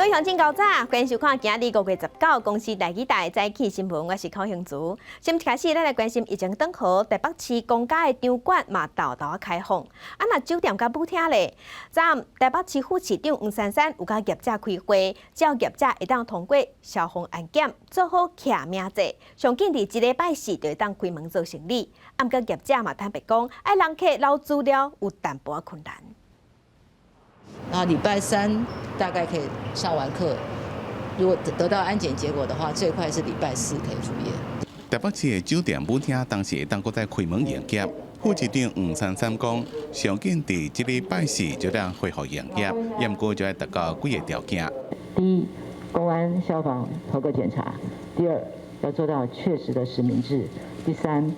各位乡亲高早，欢迎收看今日5月19公司台语台早起新闻，我是高雄竹。先开始，咱来关心疫情转好，台北市公家的场馆嘛豆豆开放。那酒店甲舞厅咧，昨台北市副市长黄珊珊有甲业者开会，只要业者会当通过消防安检，做好徛名册，上紧伫1礼拜4就会当开门做生意。毋过业者嘛坦白讲，爱人客捞资料有淡薄困难。然后礼拜3大概可以上完课，如果得到安检结果的话，最快是礼拜4可以复业。台北市的酒店舞厅当时会当搁再开门营业，副市长黄珊珊讲，上紧伫1礼拜4就当恢复营业，不过就要达到几个条件。第一，公安、消防头个检查；第二，要做到确实的实名制；第三，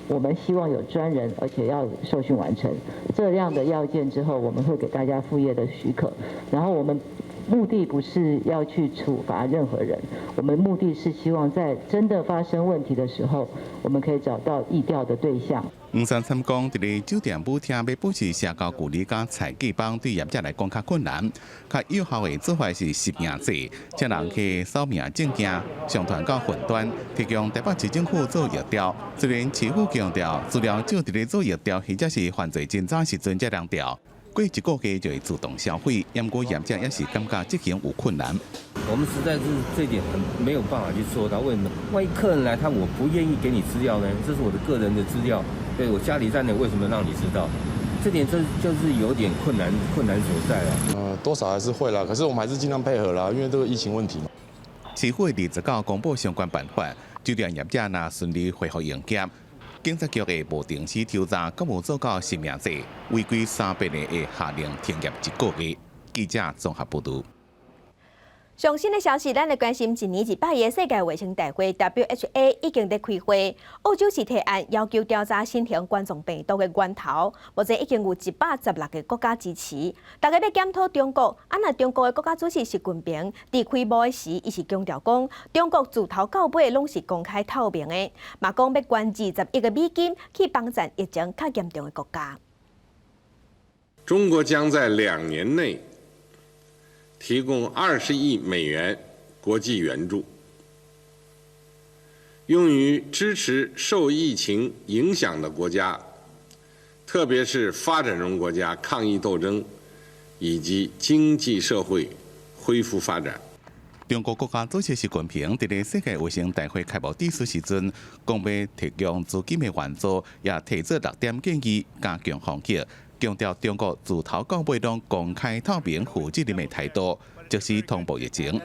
我们希望有专人，而且要受训完成这样的要件之后，我们会给大家复业的许可。然后我们目的不是要去处罚任何人，我们目的是希望在真的发生问题的时候，我们可以找到疫调的对象。黄珊珊讲，伫咧酒店舞厅要保持社交距离甲采记帮，对业者来讲较困难。较有效的做法是实名制，请人去扫描证件，上传到云端，提供台北市政府做疫调。虽然市府强调，资料少伫咧做疫调，或者是犯罪侦查时阵才能调。过1个月就会自动销毁，不过业者也是感觉执行有困难。我们实在是这一点没有办法去做到。为什么？万一客人来，我不愿意给你资料呢？这是我的个人的资料，对我家里在哪，为什么让你知道？这点就是有点困难所在了。多少还是会啦，可是我们还是尽量配合啦，因为这个疫情问题嘛。市府29公布相关办法，酒店业者若顺利恢复营业。警察局的无定时调查，阁无做到实名制，违规300个会下令停业1个月。记者综合报道。上新的消息，咱来关心一年1摆的世界卫生大会 （WHO） 已经在开会。澳洲是提案要求调查新型冠状病毒的源头，目前已经有116个国家支持。大家要检讨中国，若中国的国家主席习近平伫开幕的时，伊是强调讲，中国自头到尾拢是公开透明的，嘛讲要捐20亿个美金去帮助疫情较严重的国家。中国将在2年内提供20亿美元国际援助，用于支持受疫情影响的国家，特别是发展中国家抗疫斗争以及经济社会恢复发展。中国国家主席习近平伫咧世界卫生大会开幕致辞时阵，讲要提供资金的援助，也提出6点建议，加强防疫。强调中国自头到尾拢公开透明、负责任的态度，即使通报疫情。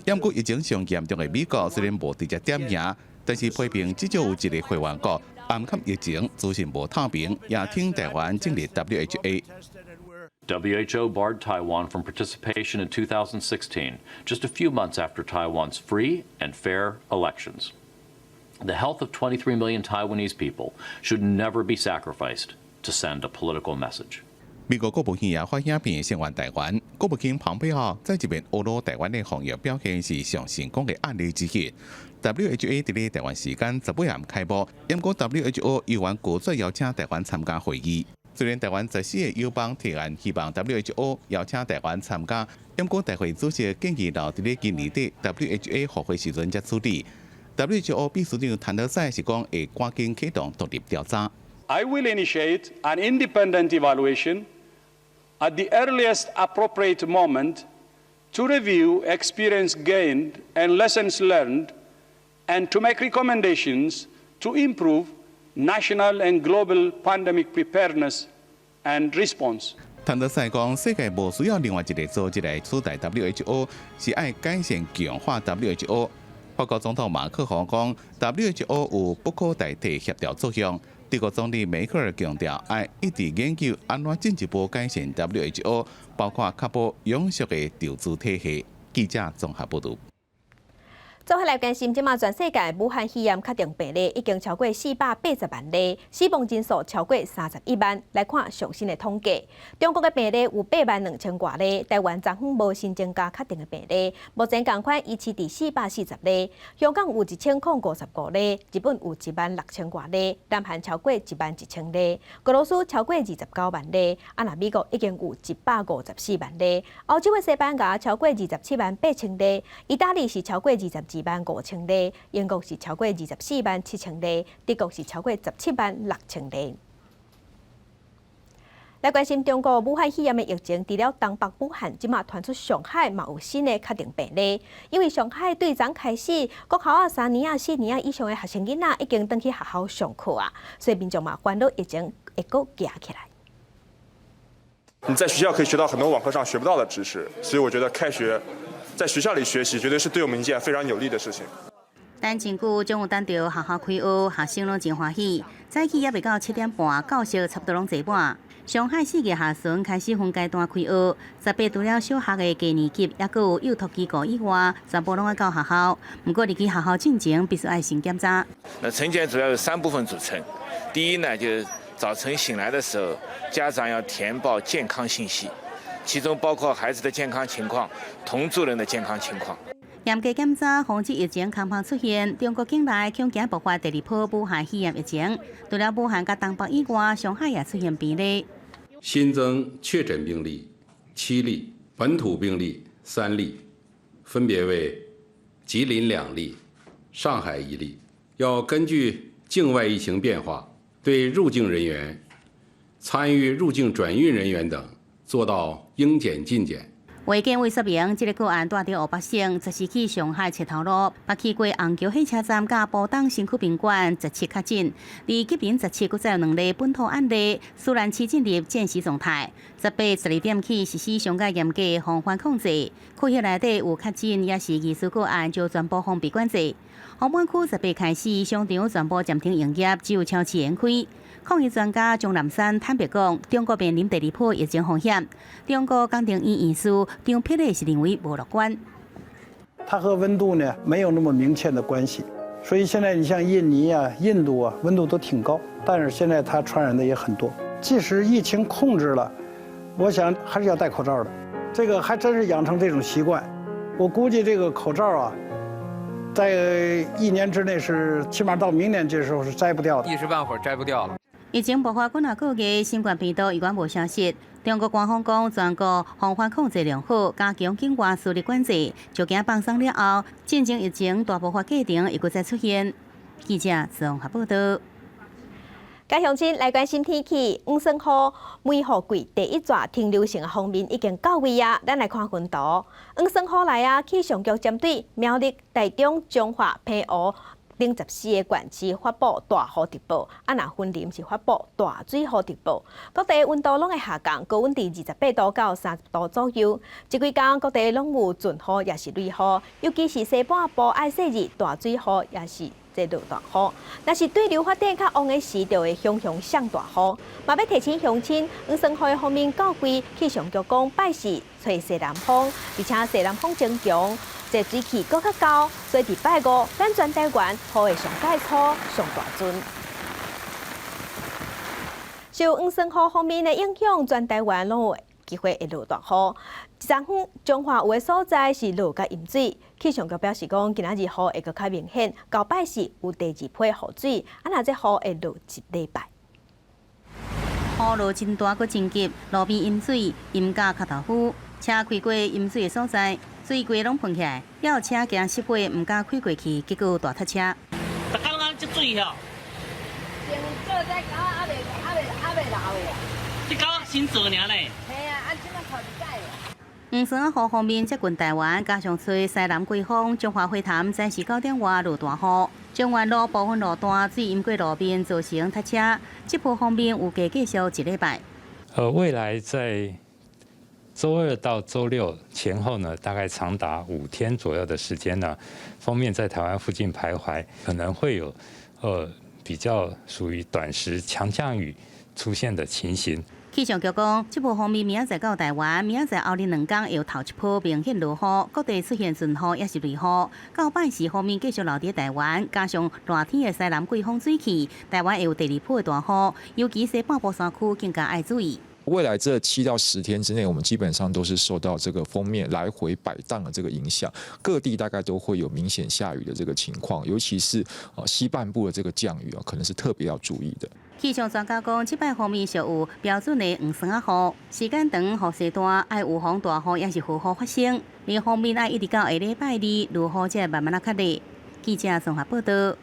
不过疫情上严重的美国虽然无直接点名，但是批评至少有一个会员国暗含疫情资讯无透明，也挺台湾进入 WHO。 WHO barred Taiwan from participation in 2016, just a few months after Taiwan's free and fair elections. The health of 23 million Taiwanese people should never be sacrificed to send a political message. 美国国务院也发影片声援台湾，国务卿蓬佩奥在一面侮辱台湾的防疫表现是上成功的案例之一。WHO 伫咧台湾时间18日开幕，不过 WHO 议员拒绝邀请台湾参加会议。虽然台湾14个友邦提案希望 WHO 邀请台湾参加，不过大会主席建议留伫咧今年底 WHO 复会时阵才处理。WHO 秘书长谭德赛是讲会赶紧启动独立调查。I will initiate an independent evaluation at the earliest appropriate moment to review experience gained and lessons learned and to make recommendations to improve national and global pandemic preparedness and response. 谭德赛讲，世界无需要另外一个组织来取代 WHO， 是爱改善强化 WHO。法国总统马克龙讲 ，WHO 有不可代替协调作用。德国总理梅克尔强调，要一直研究安怎进一步改善 WHO， 包括确保永续的投资体系。记者综合报道。做伙来关心，即马全世界武汉肺炎确定病例已经超过480万例，死亡人数超过31万。来看上新的统计，中国的病例有8万2000多例，台湾昨昏无新增加确定的病例，目前共款维持伫440例。香港有1055例，日本有1万6000多例，南韩超过1万1000例，俄罗斯超过29万例，美国已经有154万例，欧洲的西班牙超过27万8000例，意大利是超过22万5000例，英国是超过24万7000例，德国是超过17万6000例。来关心中国武汉肺炎的疫情，除了东北武汉，即马传出上海嘛有新的确定病例。因为上海对昨开始，国校3年4年以上的学生囡仔已经登去学校上课啊，所以民众嘛烦恼疫情会搁加起来。你在学校可以学到很多网课上学不到的知识，所以我觉得开学在学校里学习，绝对是对我们一件非常有利的事情。等真久，终于等到学校开学，学生拢真欢喜。早起也未到7点半，教室差不多拢坐满。上海4个下旬开始分阶段开学，18除了小学的低年级，也佫有幼托机构以外，全部拢要到学校。不过入去学校进前必须爱先检查。那晨检主要有3部分组成，第一呢，就是早晨醒来的时候，家长要填报健康信息，其中包括孩子的健康情况、同住人的健康情况。严格检查，防止疫情空旁出现。中国境内恐惊爆发第2波武汉肺炎疫情，除了武汉甲东北以外，上海也出现病例。新增确诊病例7例，本土病例3例，分别为吉林2例，上海1例。要根据境外疫情变化，对入境人员、参与入境转运人员等做到应检尽检。卫健委说明，这个个案带着5百姓，就是去上海切头路，北去过虹桥火车站甲宝东身躯宾馆17确诊，而吉林17佫再有2例本土案例，虽然市进入见习状态，18、12点起实施上界严格的防范控制，区域内底有确诊也是疑似个案，就全部封闭管制。红门区18开始，商场全部暂停营业，只有超市延开。抗疫专家钟南山坦白讲，中国面临第2波疫情风险。中国工程院院士张霹雳是认为不乐观。它和温度呢没有那么明确的关系，所以现在你像印尼啊、印度啊，温度都挺高，但是现在它传染的也很多。即使疫情控制了，我想还是要戴口罩的。这个还真是养成这种习惯。我估计这个口罩啊，在1年之内是起码到明年这时候是摘不掉的，一时半会儿摘不掉了。疫情爆发几啊个月，新冠病毒依然无消息。中国官方讲，全国防范控制良好，加强境外输入管制，就惊放松了后，进前疫情大爆发过程又再出现。记者综合报道。家乡亲来关心天气，黄霜号梅雨季第1蛇停留性的方面已经到位啊！咱来看云图，黄霜号来啊，气象局针对苗栗、台中、彰化、澎湖等14个县市发布大雨特报，云林是发布大水雨特报。各地温度拢会下降，高温伫28度到30度左右。这几天各地拢有阵雨，也是雷雨，尤其是西半部爱细日大水雨，也是这落大雨。若是对流发展较旺的时，就会向上大雨。嘛要提醒乡亲，黄霜雨的方面到位，气象局讲拜四吹西南风，而且西南风增强。这水气搁较高，所以伫拜5，咱全台湾雨会上介粗、上大阵。受黄霜雨方面的影响，全台湾拢有机会会落大雨。昨昏彰化有的所在是落甲淹水，气象局表示讲，今仔日雨会搁较明显，到拜四有第2批雨水，若这雨会落1礼拜。雨落真大，搁真急，路边淹水，淹甲脚头夫，车开过淹水的所在。水柜拢喷起来，也有车行10岁，唔敢开过去，结果大塞车。大家拢安这水吼？先做这狗还未老的。这狗先做尔呢？嘿啊，按这么靠一载。黄霜雨方面接近台湾，加上吹西南季风，彰化花坛早时9点外落大雨，中原路部分路段水淹过路面，造成塞车。这波方面有计继续1礼拜。未来在周2到周6前后呢，大概长达5天左右的时间呢，锋面在台湾附近徘徊，可能会有比较属于短时强降雨出现的情形。气气象局讲，这波方面明仔载到台湾，明仔载后日2天会有头一波明显落雨，各地出现顺雨也是雷雨。到拜四方面继续留伫台湾，加上热天的西南季风水气，台湾会有第2波的大雨，尤其西半部山区更加要注意。未来这7到10天之内，我们基本上都是受到这个锋面来回摆荡的这个影响，各地大概都会有明显下雨的这个情况，尤其是西半部的这个降雨可能是特别要注意的。气象专家讲，这摆方面就有标准的黄霜啊雨，时间长、雨势大，爱有风大雨也是好雨发生。另一方面，爱一直到下礼拜2，雨才会慢慢较热。记者综合报道。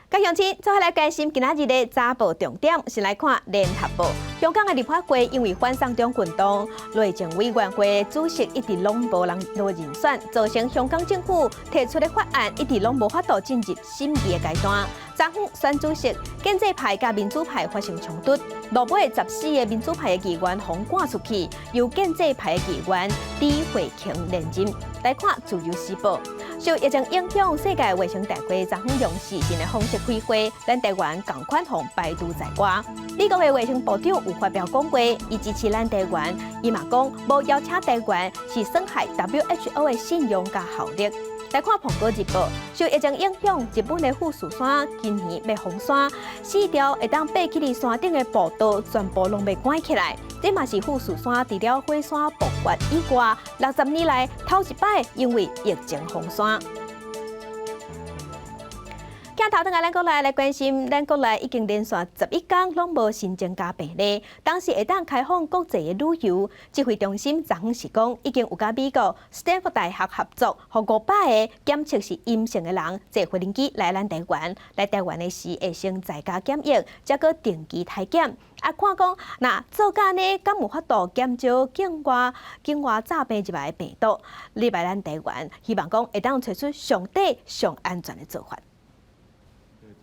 各乡亲，做下来关心今仔日的早报重点，先来看联合报。香港的立法会因为反送中运动，内政委员会主席一直拢无人人选，造成香港政府提出的法案一直拢无法度进入审议的阶段。昨昏选主席，建制派甲民主派发生冲突，落尾14个民主派的议员被赶出去，由建制派的议员李慧琼连任。来看自由时报。受疫情影响，世界卫生大会昨昏用视讯的方式开会，咱台湾同款互排除在外。美国的卫生部长有发表讲话，伊支持咱台湾，伊嘛讲无邀请台湾是损害 WHO 的信用甲效力。来看《苹果日报》，受疫情影响，日本的富士山今年要封山，4条会当爬起哩山顶的步道全部拢被关起来。这嘛是富士山除了火山爆发以外，60年来头一摆因为疫情封山。镜头转来，咱国内来关心，咱国内已经连续11天拢无新增加病例，当时会当开放国际的旅游。指挥中心昨昏是讲，已经有甲美国斯坦福大学合作，和500个检测是阴性的人坐飞机来咱台湾，来台湾的时会先在家检疫，再个定期体检。看讲，那做假呢，敢有法度减少境外诈骗入来的病毒，入来咱台湾，希望讲会当找出上底上安全的做法。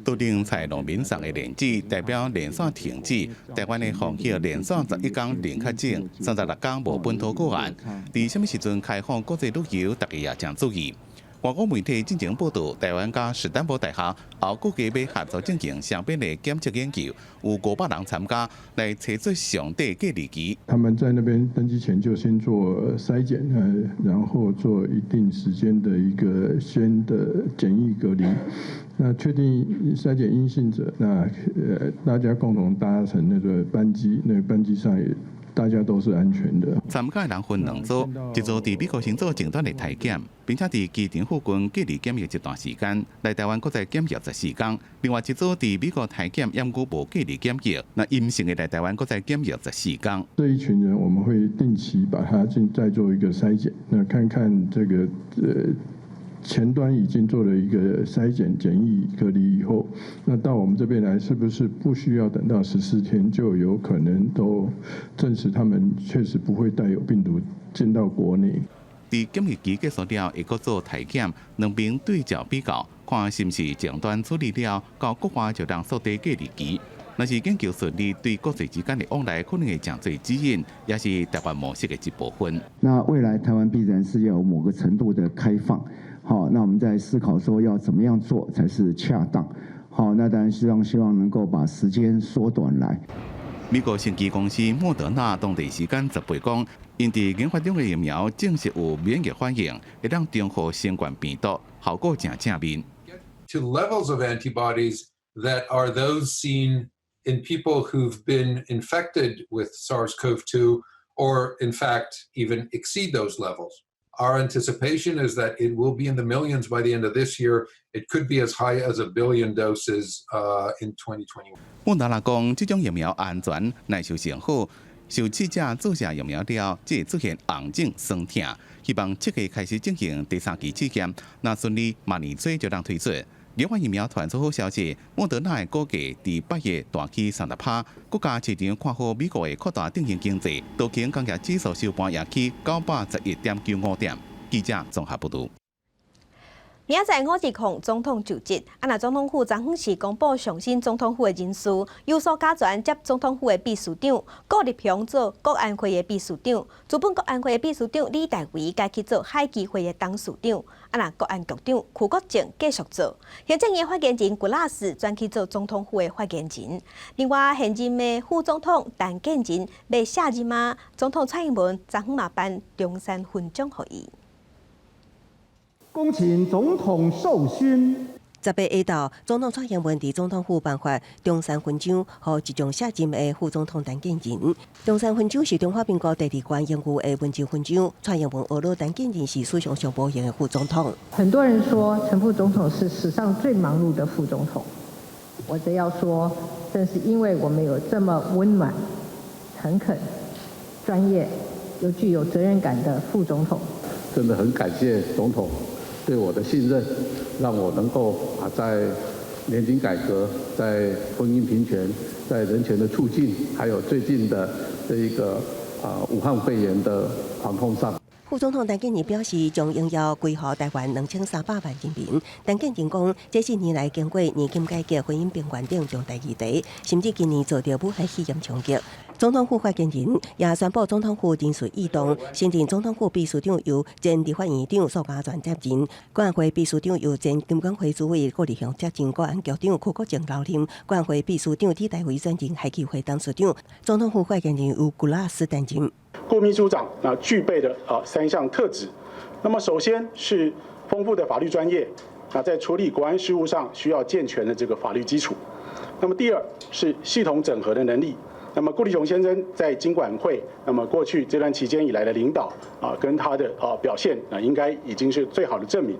都令在农民上的连指代表连续停止，台湾的防疫连续11天零确诊，36天无本土个案。伫什么时阵开放国际旅游，大家也正注意。外国媒体进行报道，台湾甲史丹福大学后估计要合作进行双边的检测研究，有500人参加，来测出上底隔离期。他们在那边登机前就先做筛检，然后做一定时间的一个先的检疫隔离。那确定筛检阴性者，那大家共同搭乘那个班机，那个班机上也大家都是安全的。参加的人分2组，一组伫美国先做前段的体检，并且伫机场附近隔离检疫一段时间，来台湾搁再检疫14天。另外一组伫美国体检，验过无隔离检疫，那阴性的来台湾搁再检疫14天。这一群人我们会定期把他再做一个筛检，那看看这个前端已经做了一个筛检、检疫、隔离以后，那到我们这边来，是不是不需要等到14天，就有可能都证实他们确实不会带有病毒进到国内？伫检疫期结束了，会搁做体检，2边对照比较，看是毋是前端处理了，到国外就当缩短隔离期。若是研究顺利，对国际之间的往来可能会降低指引，也是台湾模式的一部分。那未来台湾必然是要有某个程度的开放。好，那我们在思考说要怎么样做才是恰当。好，那当然希望能够把时间缩短来。美国生技公司莫德纳当地时间18讲，因伫研发中的疫苗证实有免疫反应，会让中和新冠病毒，效果正正面。To levels of antibodies that are those seen in people who've been infected with SARS-CoV-2, or in fact even exceed those levels. Our anticipation is that it will be in the millions by the end of this year. It could be as high as 1 billion doses in 2021. 莫德纳讲，这种疫苗安全、耐受性好，受试者注射疫苗了，即会出现红肿、酸痛。希望7月开始进行第3期试验，若顺利，明年初就当推出。另外疫苗传出好消息，莫德纳的股价伫8月大起30%，国家市场看好美国的扩大定型经济，道琼工业指数收盘也起911.95点。记者综合报道。明仔载5日控总统就职，那总统府昨昏时公布上新总统府的人事，由苏嘉全接总统府的秘书长，顾立雄做国安会的秘书长，资本国安会的秘书长李大为改去做海基会的董事长，国安局长邱国正继续做，行政院发言人古拉斯转去做总统府的发言人。另外，现任的副总统陈建仁要下任嘛，总统蔡英文昨昏嘛颁中山勋章给伊。恭请总统授勋。18下昼，总统蔡英文伫总统府颁发中山勋章，予即将下任的副总统陈建仁。中山勋章是中华民国第2关荣誉的文职勋章。蔡英文陈建仁是史上上无形的副总统。很多人说陈副总统是史上最忙碌的副总统，我则要说，正是因为我们有这么温暖、诚恳、专业又具有责任感的副总统。真的很感谢总统对我的信任，让我能够在年金改革、在婚姻平权、在人权的促进，还有最近的这一个武汉肺炎的防控上。副总统陈建仁表示，将应邀归予台湾2300万人民。陈建仁讲，这10年来经过年金改革、婚姻平权等重大议题，甚至今年遭到武汉肺炎冲击。总统府发言人也宣布，总统府人事异动，新任总统府秘书长由前立法院长苏嘉全接任，国安会秘书长由前金管会主委顾立雄接任，国安局长邱国正留任，国安会秘书长李大为转任海基会董事长。总统府发言人由古拉斯担任。顾秘书长具备的3项特质，那么首先是丰富的法律专业，在处理国安事务上需要健全的这个法律基础。那么第二是系统整合的能力。那么顾立雄先生在金管会，那么过去这段期间以来的领导跟他的表现应该已经是最好的证明。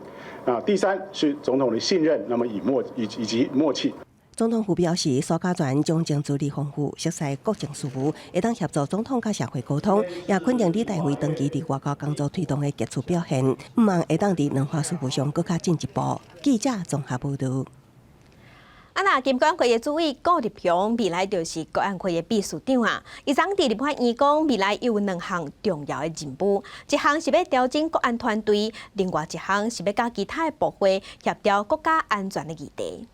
第三是总统的信任，那么以及默契。总统府表示，苏嘉全将经资历丰富，熟悉国政事务，会当协助总统甲社会沟通，也肯定李大为长期伫外交工作推动的杰出表现，毋望会当伫两化事务上更加进一步。记者综合报道。金管会的主委顾立雄未来就是国安会的秘书长啊。伊昨伫立法院讲，未来有2项重要的任务，一项是要调整国安团队，另外一项是要甲其他的部会协调国家安全的议题。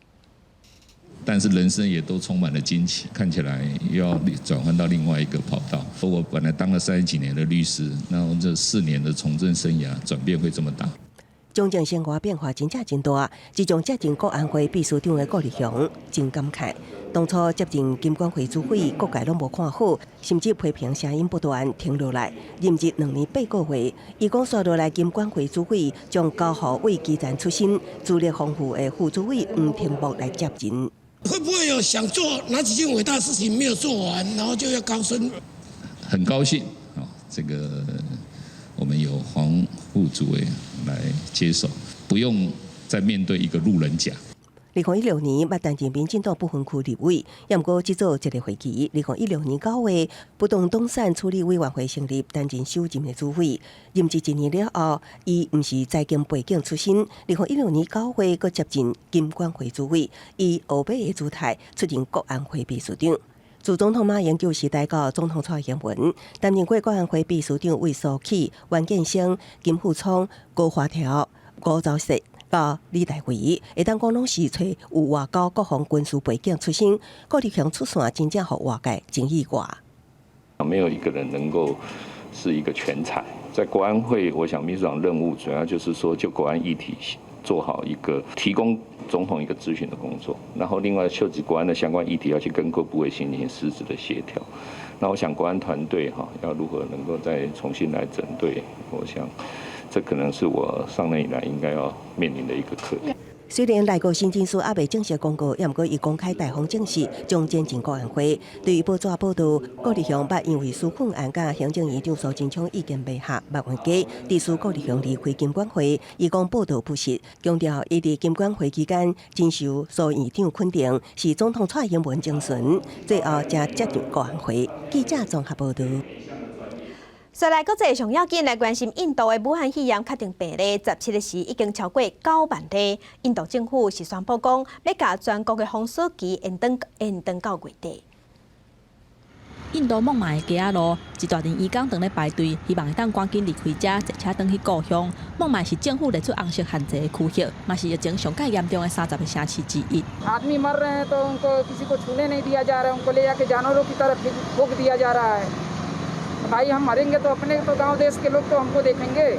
但是人生也都充满了惊奇，看起来又要转换到另外一个跑道。我本来当了30几年的律师，然后这4年的从政生涯转变会这么大。中正生活变化真正真大，自从接任国安会秘书长的顾立雄真感慨。当初接任金管会主委，各界拢无看好，甚至批评声音不断停落来。任职2年8个月，伊讲刷落来金管会主委将交予为基层出身、资历丰富的副主委黄庭木来接任。会不会有想做哪几件伟大的事情没有做完，然后就要高升？很高兴这个我们有黄副主委来接手，不用再面对一个路人甲。2016年捌担任民进党不分区立委，也毋过即做一个会期。2016年9月，不动产处理委员会成立，担任首任的主委。任职1年了后，伊毋是财经背景出身。2016年9月，佮接任金管会主委，以后辈的姿态出任国安会秘书长。自总统马英九时代到总统蔡英文，担任过国安会秘书长为苏启、袁建生、金富聪、高华条、吴钊燮。甲李大为，会当讲拢是找有外交国防军事背景出身，顾立雄出线真正互外界真意外。没有一个人能够是一个全才，在国安会，我想秘书长任务主要就是说，就国安议题做好一个提供总统一个咨询的工作，然后另外涉及国安的相关议题要去跟各部委进行实质的协调。那我想国安团队要如何能够再重新来整队，我想。这可能是我上任以来应该要面临的一个课题。虽然内阁新政书还未正式公告，也毋过伊公开大方证实将前进国安会。对于报纸报道，顾立雄捌因为纾困案甲行政院长苏贞昌意见袂合，捌冤家，致使顾立雄离开金管会。伊讲报道不实，强调伊伫金管会期间真受苏院长肯定，是总统蔡英文精神，最后才接任国安会。记者综合报道。再来，国际上要紧来关心印度的武汉肺炎确定病例，17日时已经超过9万例。印度政府是宣布讲，要把全国的封锁期延长到月底。印度孟买的街仔路，一大阵移工等咧排队，希望会当赶紧离开遮，坐车转去故乡。孟买是政府列出红色限制的区域，嘛是疫情上界严重的30个城市之一。आदमी मर रहे हैं तो उनको किसी को छूने नहीं दिया जा रहा है, उनको ले जाके जानवरों की तरह ठोक दिया जा रहा है। भाई हम मरेंगे तो अपने तो गांव देश के लोग तो हमको देखेंगे,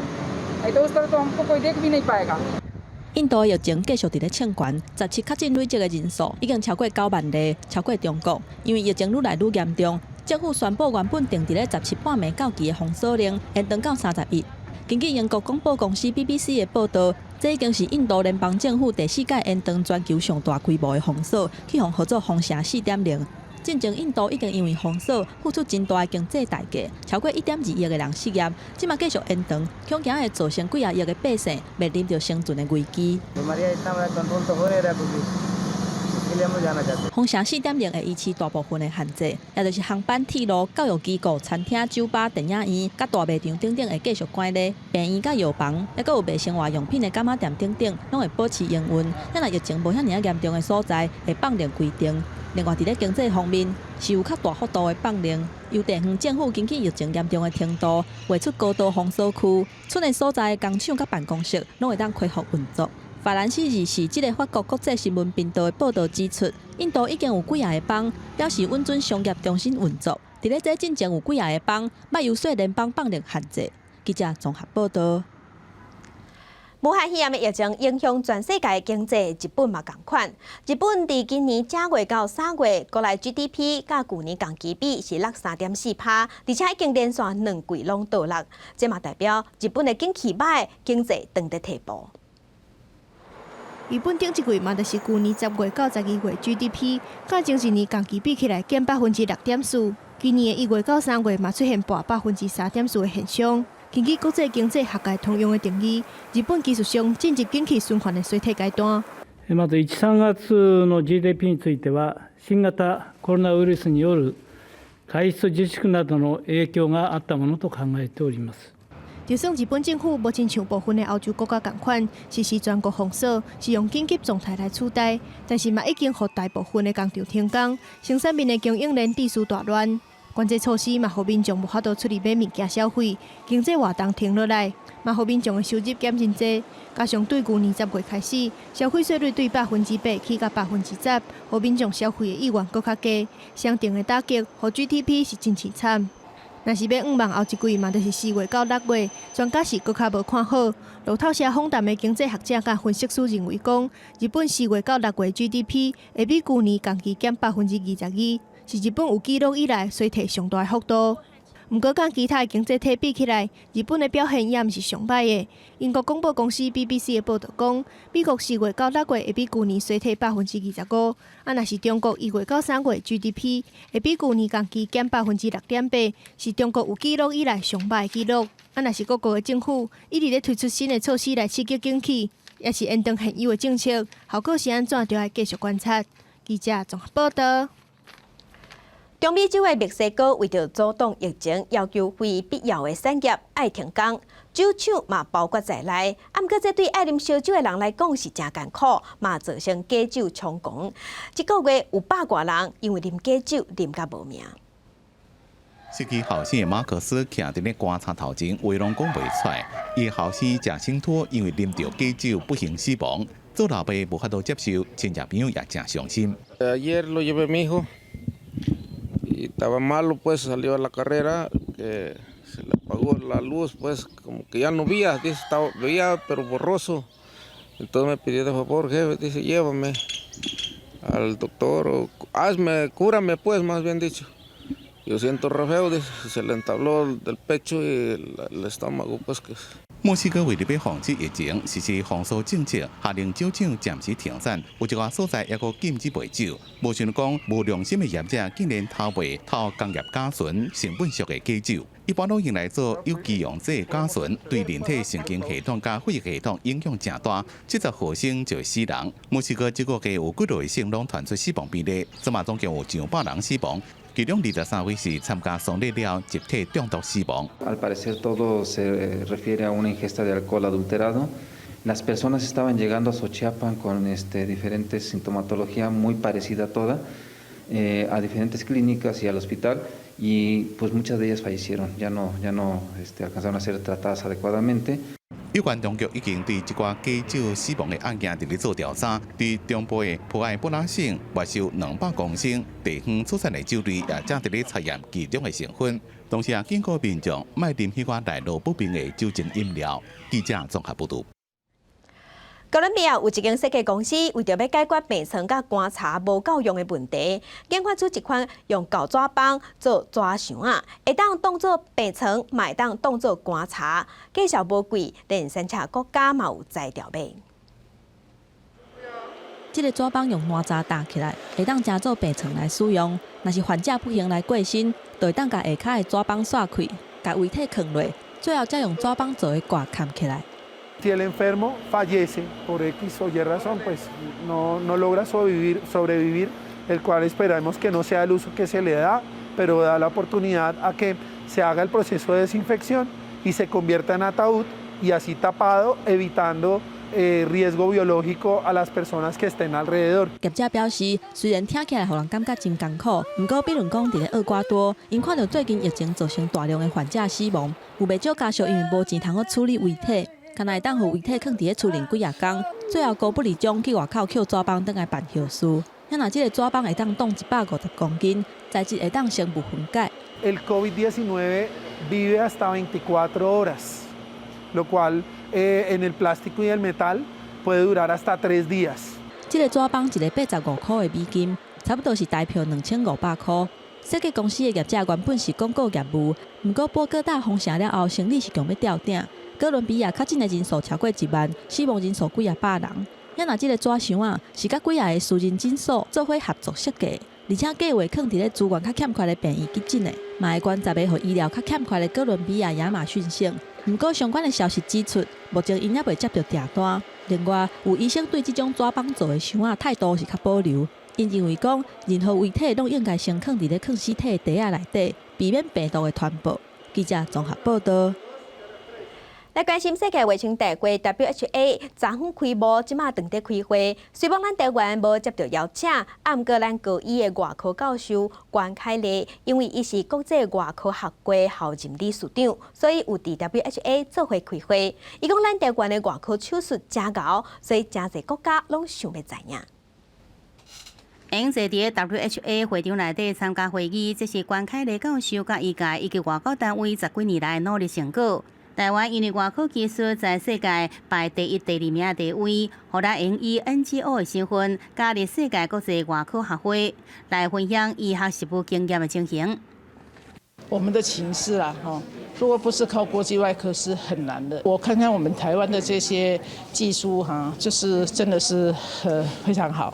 नहीं तो उस तरह तो हमको कोई देख भी नहीं पाएगा।印度的疫情继续伫咧升悬，17确诊累积的人数已经超过9万例，超过中国。因为疫情愈来愈严重，政府宣布原本定伫咧17半暝到期的封锁令延长到30日。根据英国广播公司 BBC 的报道，这已经是印度联邦政府第4届延长全球上大规模的封锁，去号做封城4.0。进前，印度已经因为封锁付出真大的经济代价，超过1.2亿个人失业。即马继续延长，恐惊会造成几啊亿个百姓面临着生存的危机。封城4.0会维持大部分的限制，也就是航班、铁路、教育机构、餐厅、酒吧、电影院、甲大卖场等等会继续关闭，病院、甲药房，还佫有卖生活用品的干妈店等等，拢会保持营运。咱若疫情无遐尔严重的所在，会放令规定。另外，伫咧经济方面，是有较大幅度的放令。由地方政府根据疫情严重的程度，划出高度封锁区，村的所在的工厂甲办公室拢会当恢复运作。法兰西日是即个法国国际新闻频道的报道指出，印度已经有几啊个邦表示允准商业重新运作。伫咧这进前有几啊个邦捌游说联邦放令限制。记者综合报道。武汉肺炎的疫情影响全世界的经济，日本嘛同款。日本伫今年正月到3月，国内 GDP 甲去年同期比是落3.4%，而且已经连续2季拢倒落。这嘛代表日本的景气歹，经济当伫退步。日本顶一季嘛，就是去年10月到12月 GDP， 甲前一年同期比起来减6.4%。今年的1月到3月嘛出现跌3.4%的现象。根据国际经济学界通用的定義，日本技術上進入景氣循環的衰退階段。まず1、3月の GDP については、新型コロナウイルスによる外出自粛などの影響があったものと考えております。就算日本政府无亲像部分的欧洲国家同款实施全国封锁，是用紧急状态来取代，但是嘛已經讓大部分的工廠停工，生產面的供應鏈秩序大亂。關這措施嘛，讓民眾無法度出嚟買物件消費，經濟活動停落來，嘛讓民眾的收入減真濟。加上對去年10月開始，消費稅率對8%起到10%，讓民眾消費的意願更較低，相對的打擊，讓 GDP 是真淒慘。若是要望後一季嘛，就是4月到6月，專家是更較無看好。路透社訪談的經濟學者甲分析師認為講，日本4月到6月 GDP 會比去年同期減22%。是日本有記錄以來衰退上大的幅度。不過，甲其他經濟體比起來，日本的表現也毋是上歹的。英國廣播公司 BBC 的報道講，美國4月到6月會比去年衰退25%，若是中國1月到3月 GDP 會比去年同期減6.8%，是中國有記錄以來上歹的記錄。若是各國的政府一直咧推出新的措施來刺激經濟，也是延長現有的政策，效果是安怎，就要繼續觀察。記者綜合報道。中美洲的墨西哥為着阻擋疫情，要求非必要的產業愛停工，酒廠嘛包括在內。啊，毋過這對愛啉燒酒的人來講是真艱苦，嘛造成假酒猖狂。一個月有100多人因為啉假酒啉甲無命。失去後生的馬克思徛在咧棺材頭前，話攏講袂出來。伊的後生謝新托因為啉着假酒不幸死亡，做老爸無法度接受，親戚朋友也真傷心。Estaba malo, pues salió a la carrera, que se le apagó la luz, pues como que ya no veía, dice, veía pero borroso. Entonces me pidió de favor, jefe, dice, llévame al doctor, o cúrame pues, más bien dicho. Yo siento re feo, dice, se le entabló del pecho y el estómago, pues que... 墨西哥為了要防止疫情，實施封鎖政策，下令酒廠暫時停產。有一個所在抑個禁止賣酒。無想講無良心的業者竟然偷賣工業甲醇、成本俗的假酒。一般都用來做有機溶劑甲醇，對人體神經系統甲血液系統影響真大。70後生就死人。墨西哥這個月有幾類性攏傳出死亡比例，這嘛總共有200人死亡。 其中23位是參加喪禮了集體中毒死亡。Al parecer todo se refiere a una ingesta de alcohol adulterado. Las personas estaban llegando a Xochiapan con diferentes sintomatología muy parecida toda, a diferentes clínicas y al hospital. y pues muchas de ellas fallecieron, ya no alcanzaron a ser tratadas adecuadamente. 有关当局已经对这寡家酒死亡的案件伫咧做调查，伫中部的普爱布拉省没收200公升地方出产的酒类，也正伫咧测验其中的成分。同时也警告民众莫啉迄款来路不明的酒精饮料。记者综合报道。 哥伦比亚有一间设计公司，为着要解决病床甲观察无够用的问题，研发出一款用旧纸板做纸箱啊，会当当做病床，嘛会当当做观察，价钱无贵，连生产国家嘛有在调买。这个纸板用烂渣搭起来，会当加做病床来使用。若是患者不幸来过身，就会当甲下骹的纸板刷开，甲遗体放落，最后再用纸板做的挂盖起来。 Si el enfermo fallece por X o Y razón, pues no logra sobrevivir, el cual esperamos que no sea el uso que se le da, pero da la oportunidad a que se haga el proceso de desinfección y se convierta en ataúd y así tapado, evitando riesgo biológico a las personas que estén alrededor. 业者表示，虽然听起来让人感觉真艰苦，不过比论讲伫咧厄瓜多，因看到最近疫情造成大量的患者死亡，有袂少家属因为无钱通去处理遗体。 敢若会当互遗体放伫咧厝里几啊天，最后高不离中去外口捡纸板倒来办后事。若即个纸板会当冻150公斤，材质会当生物分解。El COVID-19 vive hasta 24 horas, lo cual en el plástico y el metal puede durar hasta 3 días. 即个纸板一个85块的美金，差不多是台票2500块。设计公司的业者原本是广告业务，不过波哥大封城了后，生意是强要吊顶。 哥伦比亚确诊的人数超过1万，死亡人数几啊百人。若即个纸箱啊，是甲几啊个私人诊所做伙合作设计，而且计划放伫咧资源较欠缺的病院急诊的，嘛会关10个予医疗较欠缺的哥伦比亚亚马逊省。不过相关的消息指出，目前因还未接到订单。另外，有医生对这种纸板做的箱啊态度是较保留，因认为讲任何遗体拢应该先放伫咧放尸体的袋仔内底，避免病毒的传播。记者综合报道。 来关心世界卫生大会 WHO 昨昏开幕，即马正在开会。虽然咱台湾无接到邀请，毋过咱高一的外科教授关凯丽，因为伊是国际外科学会候任理事长，所以有伫 WHO 做伙开会。伊讲咱台湾的外科手术真高，所以真侪国家拢想要知影。 因坐伫 WHO 会场内底参加会议，这是关凯丽教授甲医界以及外交单位10几年来努力成果。 台湾因为外科技术在世界排第1、第2名的地位，互咱用以 NGO 的身份加入世界国际外科学会，来分享医学实务经验的情形。我们的情势啊，如果不是靠国际外科是很难的。我看看我们台湾的这些技术就是真的是非常好。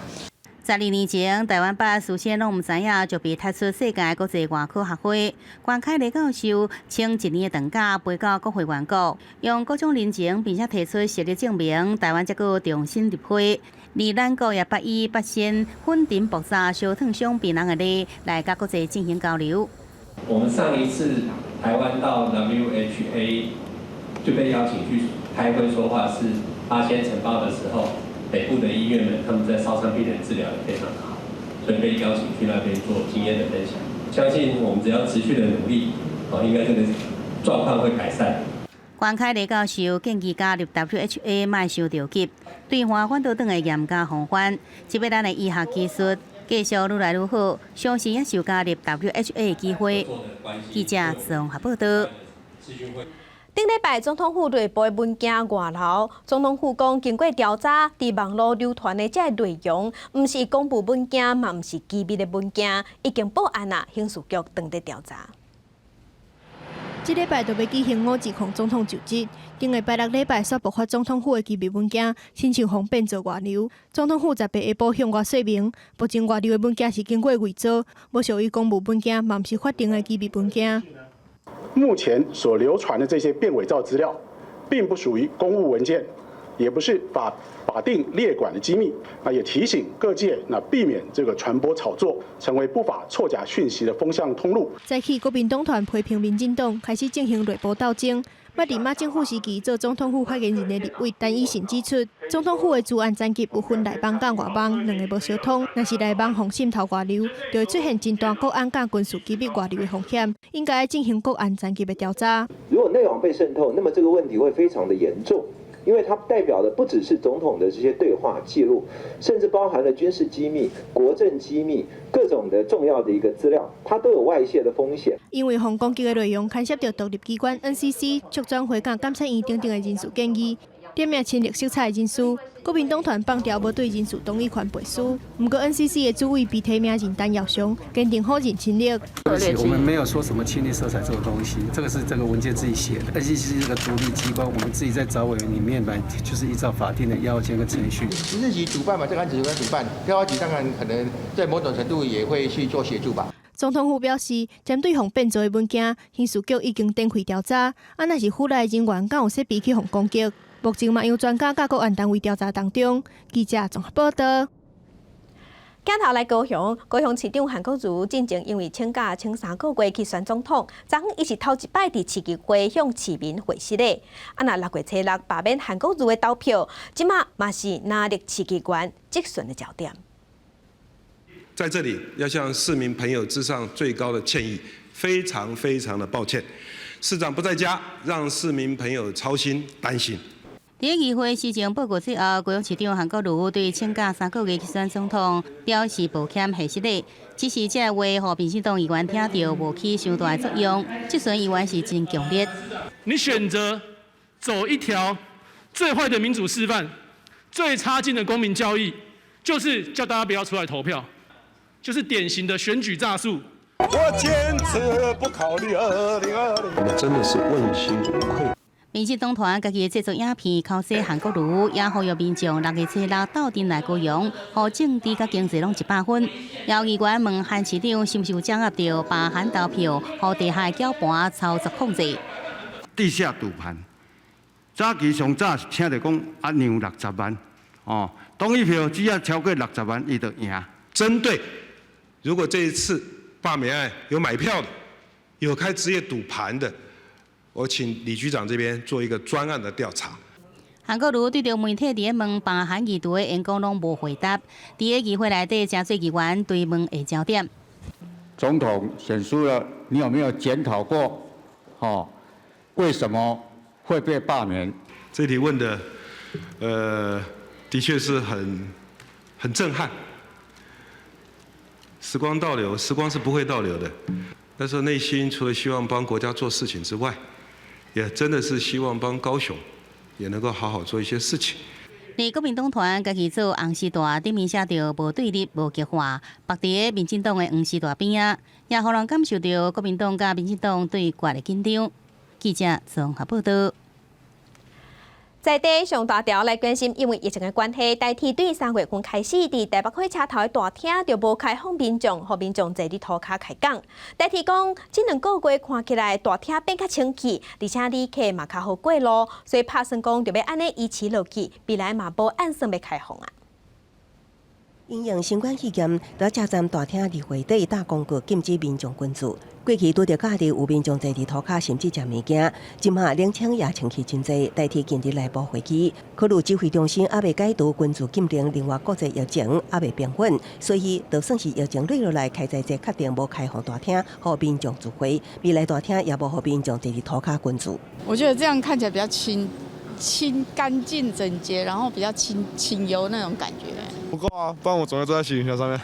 12年前，台湾把事先拢唔知影，就被踢出世界国际外科学会。关凯丽教授请1年的长假飞到各会员国，用各种人情，并且提出实力证明，台湾才阁重新入会。而咱国也把伊把先粉尘爆炸、烧烫伤病人的例来甲国际进行交流。我们上一次台湾到 WHA 就被邀请去开会说话，是8仙尘爆的时候。 北部的医院们，他们在烧伤病人治疗也非常的好，所以被邀请去那边做经验的分享。相信我们只要持续的努力，应该这个状况会改善。关凯丽教授建议加入 WHO 莫受着急，对华反倒等的严加防范，即要咱的医学技术继续愈来愈好，相信也受加入 WHO 的机会。记者综合报道。 顶礼拜，总统府内部的文件外流。总统府讲，经过调查，伫网络流传的这内容，毋是公布文件，嘛毋是机密的文件，已经报案啦，刑事局正在调查。这礼拜就要举行5指控总统就职。顶个拜6礼拜所爆发总统府的机密文件，亲像风变做外流。总统府18下晡向外说明，目前外流的文件是经过伪造，无属于公务文件，嘛毋是法定的机密文件。 目前所流传的这些变伪造资料，并不属于公务文件，也不是法定列管的机密。也提醒各界避免这个传播炒作，成为不法错假讯息的风向通路。早起国民党团批评民进党开始进行内部斗争，捌伫马政府时期做总统府发言人的立委陈以信指出，总统府的治安层级有分内帮甲外帮两个无相通，若是内帮防渗透外流，就会出现真大国安甲军事机密外流的风险，应该要进行国安层级的调查。如果内网被渗透，那么这个问题会非常的严重。因为它代表的不只是总统的这些对话记录，甚至包含了军事机密、国政机密各种的重要的一个资料，它都有外泄的风险。因为防攻击的内容牵涉到独立机关 NCC 促转会甲监察院等等的人事建议，点名亲历色彩的人事。国民党团放调无对人事同意权背书，不过 NCC 的主委被提名人单耀雄坚定否认亲历。我们没有说什么亲历色彩这种东西，这个是这个文件自己写的。NCC 是一个独立机关，我们自己在找委员里面来，就是依照法定的要件跟程序。行政局主办嘛，这个案子由主办，调查局当然可能在某种程度也会去做协助吧。总统府表示，针对互变造的文件，刑事局已经展开调查。若是府内人员敢有设备去互攻击，目前嘛由专家甲国安单位调查当中。记者综合报道。镜头来高雄，高雄市长韩国瑜进前因为请假请3个月去选总统，昨伊是头一摆伫市议会向市民会师的。若6月初6罢免韩国瑜的投票，即马嘛是哪里市议员质询的焦点。在这里要向市民朋友致上最高的歉意，非常非常的抱歉，市长不在家，让市民朋友操心担心。伫议会施政报告之后，高雄市长韩国瑜对请假3个月去选总统表示抱歉下失礼，只是这话，互民进党议员听到无起伤大的作用。质询议员是真强烈。你选择走一条最坏的民主示范、最差劲的公民教义，就是叫大家不要出来投票，就是典型的选举诈术。我坚持不考虑2020。我们真的是问心无愧。民进党团家己制作影片考试韩国瑜，也呼吁民众6月初6斗阵来高雄，互政治甲经济拢100分。有议员问韩市长是不是有掌握到罢韩投票，互地下搅盘操作控制？地下赌盘，早期上早是听着讲让60万，同意票只要超过60万，伊就赢。针对如果这一次罢免案有买票的，有开职业赌盘的。我请李局长这边做一个专案的调查。韩国瑜对着媒体伫问罢韩议题的演讲拢无回答，伫议会内底真侪议员追问的焦点。总统选输了，你有没有检讨过？为什么会被罢免？这题问的，的确是很震撼。时光倒流，时光是不会倒流的。那时候内心除了希望帮国家做事情之外，也真的是希望帮高雄也能够好好做一些事情。伫国民党团家己做红时代，顶面写着无对立、无激化，摆伫民进党的黄时代边啊，也互人感受到国民党甲民进党对决的紧张。记者综合报道。在地上大条来关心，因为疫情的关系，台铁对3月份开始伫台北火车头的大厅就无开放民众，互民众坐伫涂骹开讲。台铁讲，这2个月看起来大厅变较清气，而且旅客嘛较好过路，所以打算讲就要安尼依持落去，未来嘛无按算要开放啊。因应新冠肺炎，在车站大厅伫会底打广告，禁止民众群聚。过去拄着假日有民众坐伫涂骹，甚至食物件，今下冷清也清气真济。台铁近日内部会议，考虑指挥中心还未解除群聚禁令，另外国际疫情还未平稳，所以就算是疫情落落来，开斋节确定无开放大厅，互民众聚会。未来大厅也无互民众坐伫涂骹群聚。我觉得这样看起来比较清干净整洁，然后比较清幽那种感觉。不够啊，不然我总要坐在行李箱上面。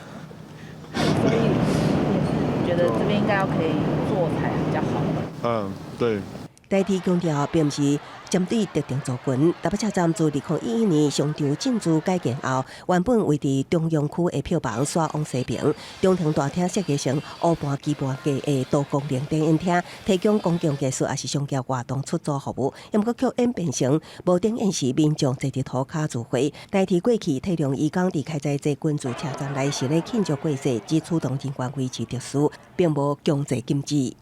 所以也是觉得这边应该要可以做才比较好。对。台铁强调，并不是针对特定族群。台北车站自2011年商场进驻改建后，原本位伫中央区的票房刷往西平，中庭大厅设计成乌盘基盘架的多功能电影厅，提供公共艺术也是商业活动出租服务。也毋过却演变成无电影时民众坐伫涂骹聚会。台铁过去体谅移工伫开斋节群聚车站内是咧庆祝过节，只出动人员维持秩序，并无强制禁止。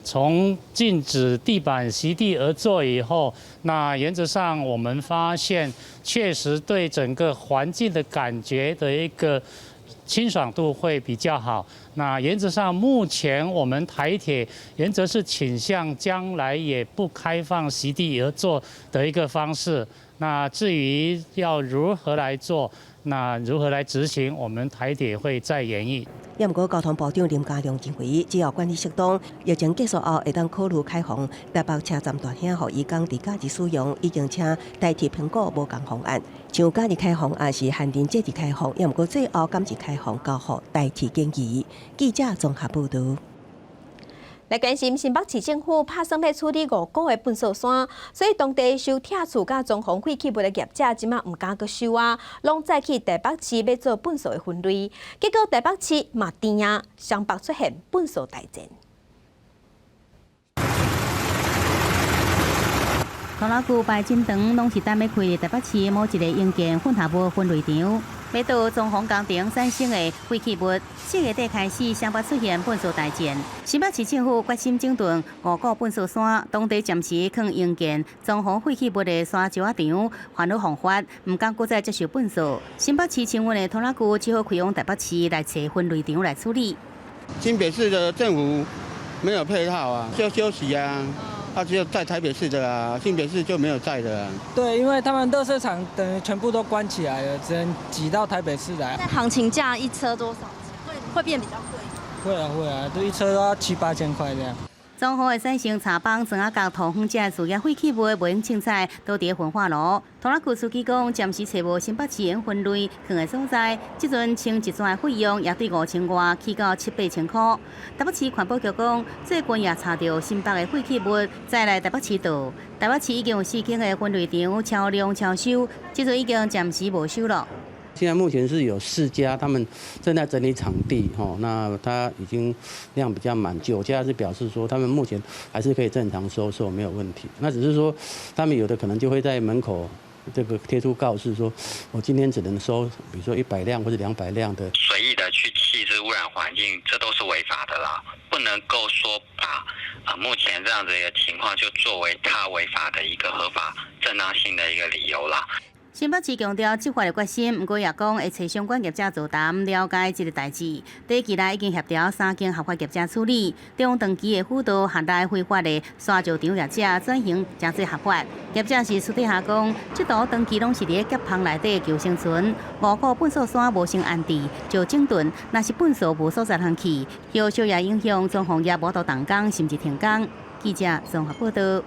从禁止地板席地而坐以后，那原则上我们发现，确实对整个环境的感觉的一个清爽度会比较好。那原则上，目前我们台铁原则是倾向将来也不开放席地而坐的一个方式。那至于要如何来做，那如何来执行，我们台铁会再研议。也毋过，交通部长林佳龙认为，只要管理适当，疫情结束后会当考虑开放台北车站大厅，予移工伫假日使用，已经请台铁评估无共方案。像假日开放，也是限定节日开放，也毋过最后敢是开放交予台铁建议。记者综合报道。来关心新北市政府拍算要处理5股的粪扫山，所以当地收拆厝甲装潢废弃物的业者，即马毋敢阁收啊，拢再去台北市要做粪扫的分类。结果台北市嘛甜啊，双北出现粪扫大战。拖拉机排真长，拢是等要开的台北市某一个营建混合物分类场。每到装潢工程产生的废弃物，4月底开始，双北出现粪扫大战。新北市政府决心整顿5股粪扫山，当地暂时放营建装潢废弃物的山石场，烦恼方法，唔敢再接受粪扫。新北市清运的拖拉机只好开往台北市来找分类场来处理。新北市的政府没有配套啊，就休息啊。他只有在台北市的啊，新北市就没有在的啊。对，因为他们垃圾场等于全部都关起来了，只能挤到台北市来。那行情价一车多少钱？会变比较贵？会啊，都一车都要7、8千块这样。装潢会产生茶帮、砖仔角、土方这事业废弃物无用凊彩，都伫焚化炉。拖拉机司机讲，暂时找无新北市的分类放的所在，即阵清一砖的费用也对5000外起到7、8千块。台北市环保局讲，最近也查到新北的废弃物再来台北市倒。台北市已经有4间的分类场超量超收，即阵已经暂时无收了。现在目前是有4家，他们正在整理场地，那他已经量比较满，9家是表示说他们目前还是可以正常收受，没有问题。那只是说他们有的可能就会在门口这个贴出告示说，我今天只能收，比如说100辆或者200辆的。随意的去弃置污染环境，这都是违法的啦，不能够说把目前这样的一个情况就作为他违法的一个合法正当性的一个理由啦。新北市强调执法的决心，不过也讲会找相关业者座谈，了解这个代志。第一期内已经协调3间合法业者处理，中长期的辅导和内非法的沙石场业者转型真做合法。业者是私底下讲，这道长期拢是伫甲棚内底求生存，5股粪扫山无成安置，就整顿。若是粪扫无所在通去，后续也影响装潢业无度动工，甚至停工。记者综合报道。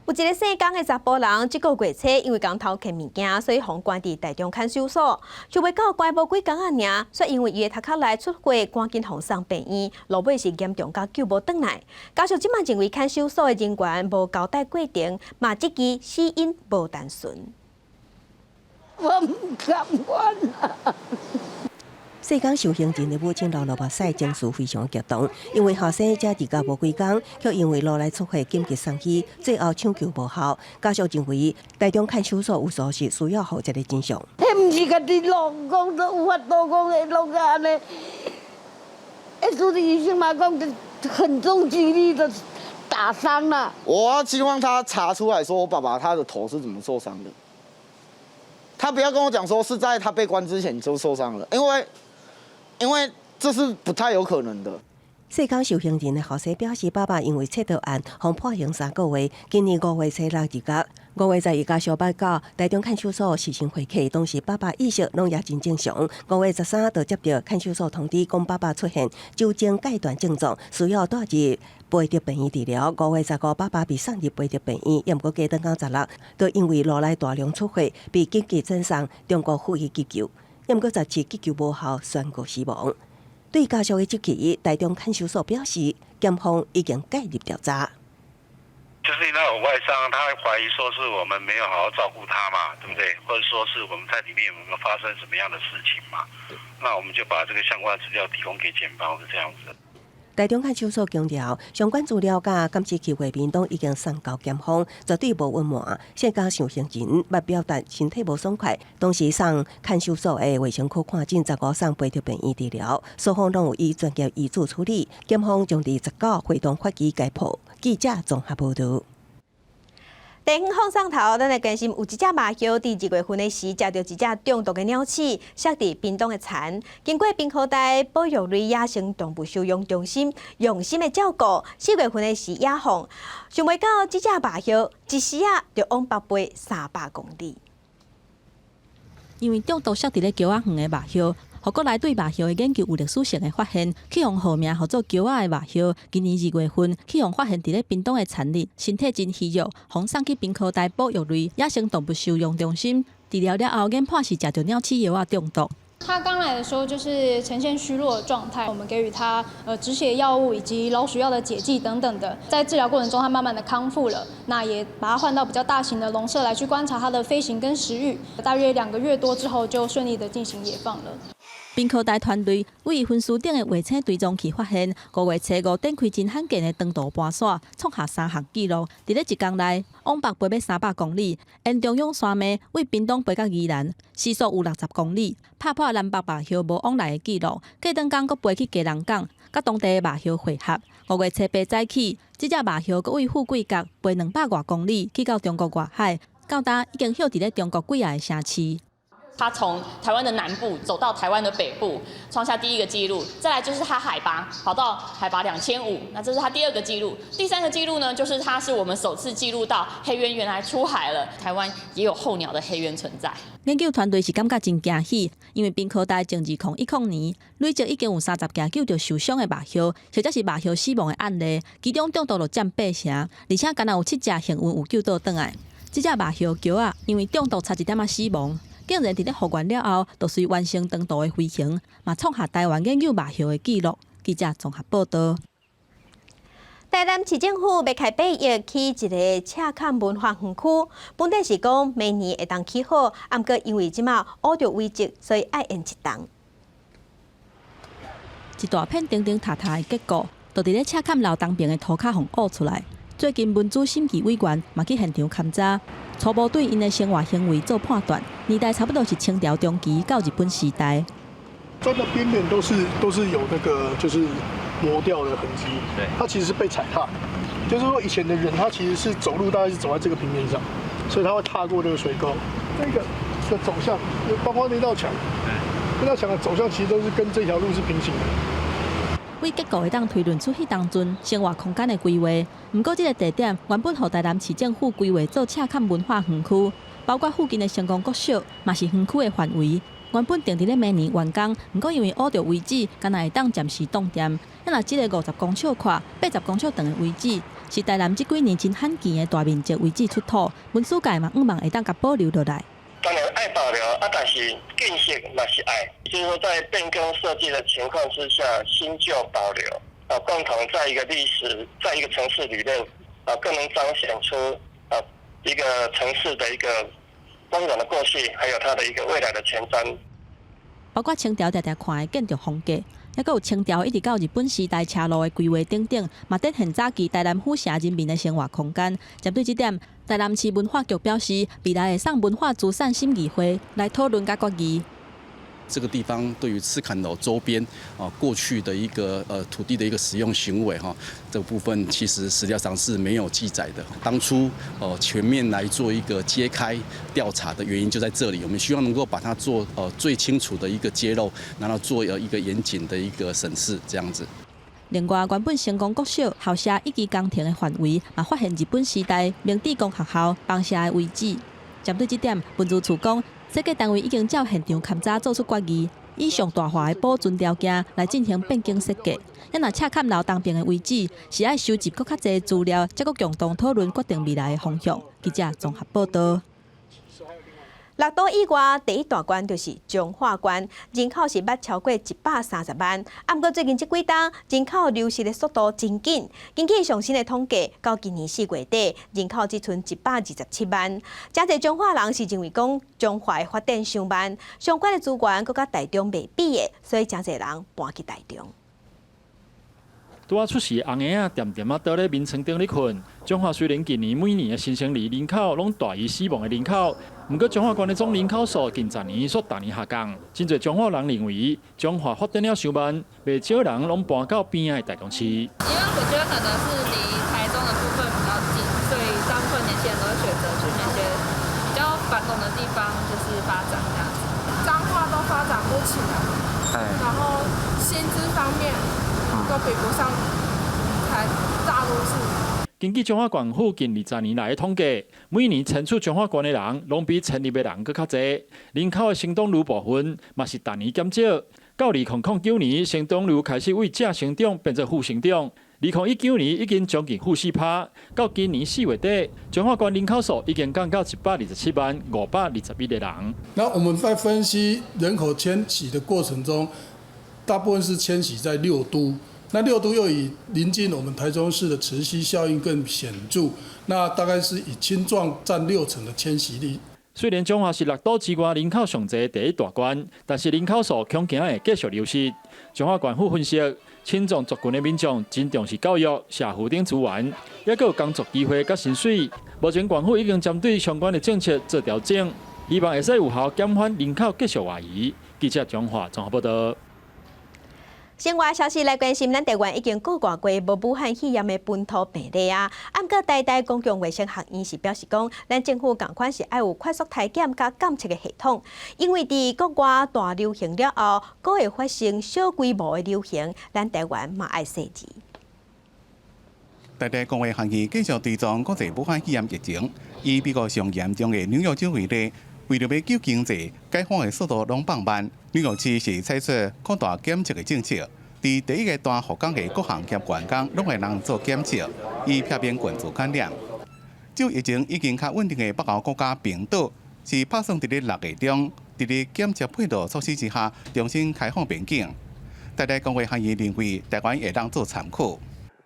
有一个姓江的查甫人，这个月初因为工头欠物件，所以被关伫台中看守所。就未到关无几工仔尔，却因为伊的头壳内出血，赶紧送上病院，落尾是严重到救无转来。家属即马认为看守所的人员无交代过程，嘛质疑死因无单纯。我唔敢管啊！世间受刑人的母亲流目屎，情绪非常激动，因为后生才伫家无几工，却因为落来出血紧急送医，最后抢救无效。家属认为台中看守所有疏失，需要负责的真相。迄毋是家己弄，讲都有法度讲会弄个安尼。主治医生嘛讲，很重几率的打伤了。我希望他查出来说，我爸爸他的头是怎么受伤的。他不要跟我讲说是在他被关之前就受伤了，因为这是不太有可能的。世间受刑人的后生表示，爸爸因为窃盗案被判刑3个月，今年5月初6日甲5月11日小班到台中看守所实行会客，当时爸爸意识拢也真正常。5月13日就接到看守所通知，讲爸爸出现酒精戒断症状，需要带入培德病院治疗。5月15日，爸爸被送入培德病院，也毋过加等到16日，就因为落来大量出血，被紧急转送中国附医急救。也毋过10次急救无效，宣告死亡。对家属的这起，台中看守所表示，检方已经介入调查。就是那种外伤，他怀疑说是我们没有好好照顾他嘛，对不对？或者说是我们在里面有没有发生什么样的事情嘛？那我们就把这个相关资料提供给检方，是这样子的。台中看守所强调，相关资料甲监视器画面都已经送交检方，绝对无隐瞒。现家受刑人捌表达身体无爽快，当时送看守所的卫生科看诊，15送培德病院治疗，双方拢有以专业医助处理。检方将伫19会同法医解剖。记者综合报道。第五放上头，咱来关心有一只麻雀伫2月份的时，食到一只中毒的鸟鼠，摔伫屏东的田。经过屏科大保育类野生动物收容中心用心的照顾，4月份的时野放，想袂到这只麻雀一时啊就往北飞300公里。因为中毒摔伫咧桥仔园的麻雀。何国内对麻雀的研究有历史性的发现，去用号名号做桥仔的麻雀，今年2月份去用发现伫咧屏东的田里，身体真虚弱，红送去屏科大保育类野生动物收容中心治疗了后，研判是食着鸟鼠药啊中毒。他刚来的时候就是呈现虚弱的状态，我们给予他止血药物以及老鼠药的解剂等等的，在治疗过程中他慢慢的康复了，那也把他换到比较大型的笼舍来去观察他的飞行跟食欲，大约2个月多之后就顺利的进行野放了。屏科大团队为分数顶的卫星追踪器发现，5月初5展开真罕见的长途搬线，创下3项纪录。伫咧1天内往北飞要300公里，沿中央山脉为屏东飞到宜兰，时速有60公里，打破南北麻雀无往来的纪录。过顿工阁飞去基隆港，甲当地的麻雀会合。5月初8早起，这只麻雀阁为富贵角飞200多公里，去到中国外海，到达已经歇伫咧中国几啊个城市。它从台湾的南部走到台湾的北部，创下第1个纪录。再来就是它海拔跑到海拔2500，那这是它第2个纪录。第3个纪录呢，就是它是我们首次记录到黑鸢原来出海了。台湾也有候鸟的黑鸢存在。研究团队是感觉真惊喜，因为屏科大从2010年累积已经有30件救到受伤的麻雀，或者是麻雀死亡的案例，其中中毒就占8成，而且敢若有7只幸运有救倒转来。这只麻雀桥啊，因为中毒差一点仔死亡。竟然伫咧复原了后，就随完成长途的飞行，嘛创下台湾研究麻雀的纪录。记者综合报道。台南市政府要开8亿起一个赤坎文化园区，本来是讲明年会当起好，毋过因为即马乌着危急，所以爱延一档。一大片顶顶塌塌的结果，就伫咧赤坎路东边的涂骹缝挖出来。最近文主审计委员嘛去现场勘查。初步对因的生活行为做判断，年代差不多是清朝中期到日本时代。砖的边缘都是有那个就是磨掉的痕迹，对，它其实是被踩踏，就是说以前的人他其实是走路大概是走在这个平面上，所以他会踏过这个水沟。这个的走向，包括那道墙，那道墙的走向其实都是跟这条路是平行的。为结果会当推论出迄当阵生活空间的规划，不过这个地点原本由台南市政府规划做赤坎文化园区，包括附近的成功国小，嘛是园区的范围。原本定伫咧明年完工，不过因为乌着遗址，敢若会当暂时冻点。咱若即个50公尺宽、80公尺长的遗址，是台南这几年真罕见的大面积遗址出土，文史界嘛希望会当甲保留落来。当然爱保留啊，但是建设那是爱，就是说在变更设计的情况之下，新旧保留啊，共同在一个历史，在一个城市里面啊，更能彰显出啊一个城市的一个光荣的过去，还有它的一个未来的前瞻。包括清朝常常看的建筑风格，还佫有清朝一直到日本时代车路的规划等等，嘛展现早期台南府城人民的生活空间。针对这点，台南市文化局表示，未来会上文化资产审议会来讨论甲决议。这个地方对于赤坎楼周边过去的一个土地的一个使用行为这个部分其实史料上是没有记载的。当初全面来做一个揭开调查的原因就在这里，我们希望能够把它做最清楚的一个揭露，然后做一个严谨的一个审视这样子。另外，原本成功国小校舍以及工程的范围，嘛发现日本时代明治公学校放射的遗址。针对这点，文资处讲，设计单位已经照现场勘查做出决议，以上大化的保存条件来进行变更设计。咱若赤坎楼东边的遗址，是爱收集更较侪资料，才佫共同讨论决定未来的方向。记者综合报道。六都以外第一大关就是彰化关，人口是捌超过130万。不过最近这几冬人口流失的速度真紧，根据上新的统计，到今年4月底，人口只剩127万。真侪彰化人是认为讲彰化的发展伤慢，相关的资源佮台中袂比的，所以真侪人搬去台中。拄啊出事红鞋啊，点点啊倒咧眠床顶咧困。彰化虽然今年每年的新生儿人口拢大于死亡的人口，不过彰化县的总人口数近10年煞逐年下降。真侪彰化人认为，彰化发展了伤慢，袂少人拢搬到边仔的台中市。因为我觉得可能是离台中的部分比较近，所以大部分年轻人都会选择起来，然后薪资方面都比不上大都市。根据中华县府近20年来的统计，每年迁出中华县的人，拢比迁入的人更较侪。人口的成长率部分嘛是逐年减少。到2009年，成长率开始为正成长变成负成长。2019年已经将近负4%，到今年4月底，中华县人口数已经降到127万521个人。那我们在分析人口迁徙的过程中，大部分是迁徙在6都。那6都又以临近我们台中市的磁吸效应更显著，那大概是以青壮占60%的迁徙率。虽然中华是6都之外人口上侪第一大县，但是人口数恐惊会继续流失。中华县府分析，青壮族群的民众真重视教育、社会等资源，也有工作机会甲薪水。目前县府已经针对相关的政策做调整，希望会使有效减缓人口继续外移。记者中华综合报道。另外消息来关心，咱台湾已经过挂过无武汉肺炎的本土病例啊。不过台大公共卫生学院是表示讲，咱政府同款是爱有快速体检甲监测的系统，因为伫国外大流行了后，阁会发生小规模的流行，咱台湾嘛爱细致。台大公卫学院继续追踪国际武汉肺炎疫情，以美国上严重的纽约州为例。为了要救经济，解封的速度拢放慢。纽约市是采取扩大检测的政策，伫第一个段复工的各行业员工拢会人做检测，以避免群组感染。就疫情已经较稳定的北欧国家冰岛，是打算伫咧6月中，伫咧检测配套措施之下，重新开放边境。台大公卫学院认为，台湾会当做参考。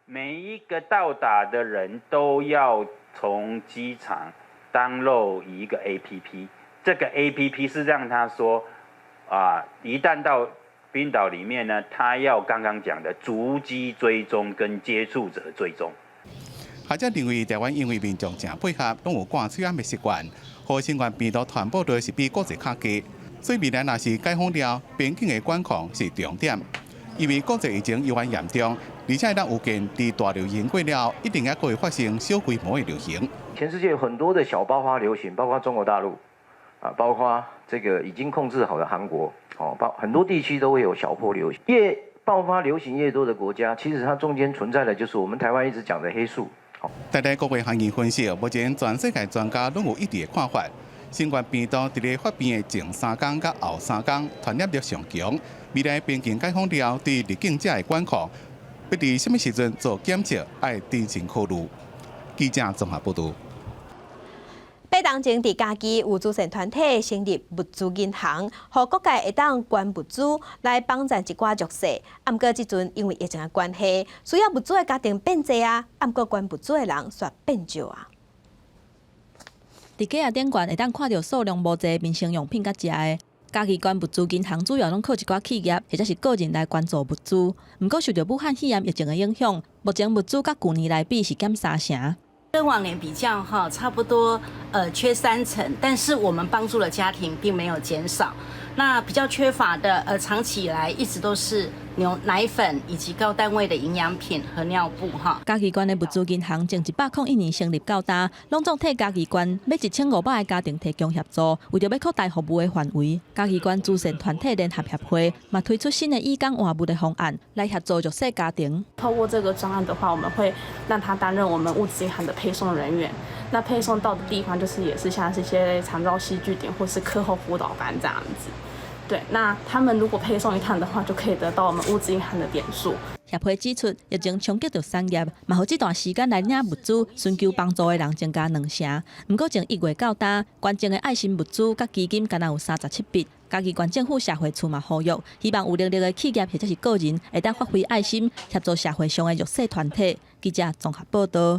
每一个到达的人都要从机场download一个 APP。这个 APP 是让他说，一旦到冰岛里面呢，他要刚刚讲的足迹追踪跟接触者追踪。学者认为，台湾因为民众正配合，拢有挂嘴暗的习惯，和新冠病毒传播率是比国际较低，所以未来若是解封了，边境的管控是重点。因为国际疫情尤为严重，而且咱有见伫大流行过了，一定也会发生小规模的流行。全世界有很多的小爆发流行，包括中国大陆。包括这个已经控制好的韩国，很多地区都会有小波流行。越爆发流行越多的国家，其实它中间存在的就是我们台湾一直讲的黑数。台大国卫学院分析，目前全世界专家拢有一致的看法，新冠病毒伫咧发病的前3天甲后3天传染力上强，未来边境解封了，对入境者的管控，要伫什么时阵做检测，要提前考虑。记者综合报道。北当前伫家己有慈善团体成立物资银行，互各界会当捐物资来帮助一寡弱势。不过即阵因为疫情的关系，需要物资的家庭变多啊，不过捐物资的人却变少啊。伫街仔顶悬会当看到数量无济民生用品甲食的。家己捐物资银行主要拢靠一寡企业或者是个人来捐助物资。不过受到武汉肺炎疫情的影响，目前物资甲去年来比是减3成。跟往年比较差不多缺30%，但是我们帮助的家庭并没有减少。那比较缺乏的长期以来一直都是奶粉以及高单位的营养品和尿布家己捐的物资银行从101年成立到今，拢总替家己捐要1500个家庭提供协助。为着要扩大服务的范围，家己捐慈善团体联合协会嘛推出新的义工换物的方案，来协助弱势家庭。透过这个专案的话，我们会让他担任我们物资银行的配送人员。那配送到的地方也是像是一些长照戏剧点或是课后辅导班这样子。对，那他们如果配送一趟的话，就可以得到我们物资银行的点数。协会指出，疫情冲击到产业，嘛互这段时间来领物资、寻求帮助的人增加2成。不过从1月到今，捐赠的爱心物资甲基金敢若有37笔。家己县政府社会处嘛呼吁，希望有能力的企业或者是个人，会当发挥爱心，协助社会上的弱势团体。记者综合报道。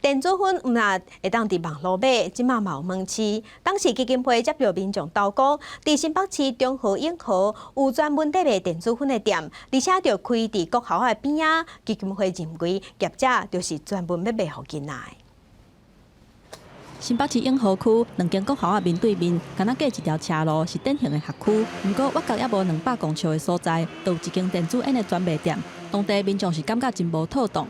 电子烟毋但会当伫网络买，即马嘛有门市。当时基金会接到民众投稿，伫新北市中和永和有专门在卖电子烟的店，而且着开伫国校的边仔。基金会认为业者就是专门要卖互囡仔。新北市永和区2间国校啊面对面，敢若隔一条车路是典型的学区。不过，我角也无200公尺的所在，都有一间电子烟的专卖店。当地民众是感觉真无妥当。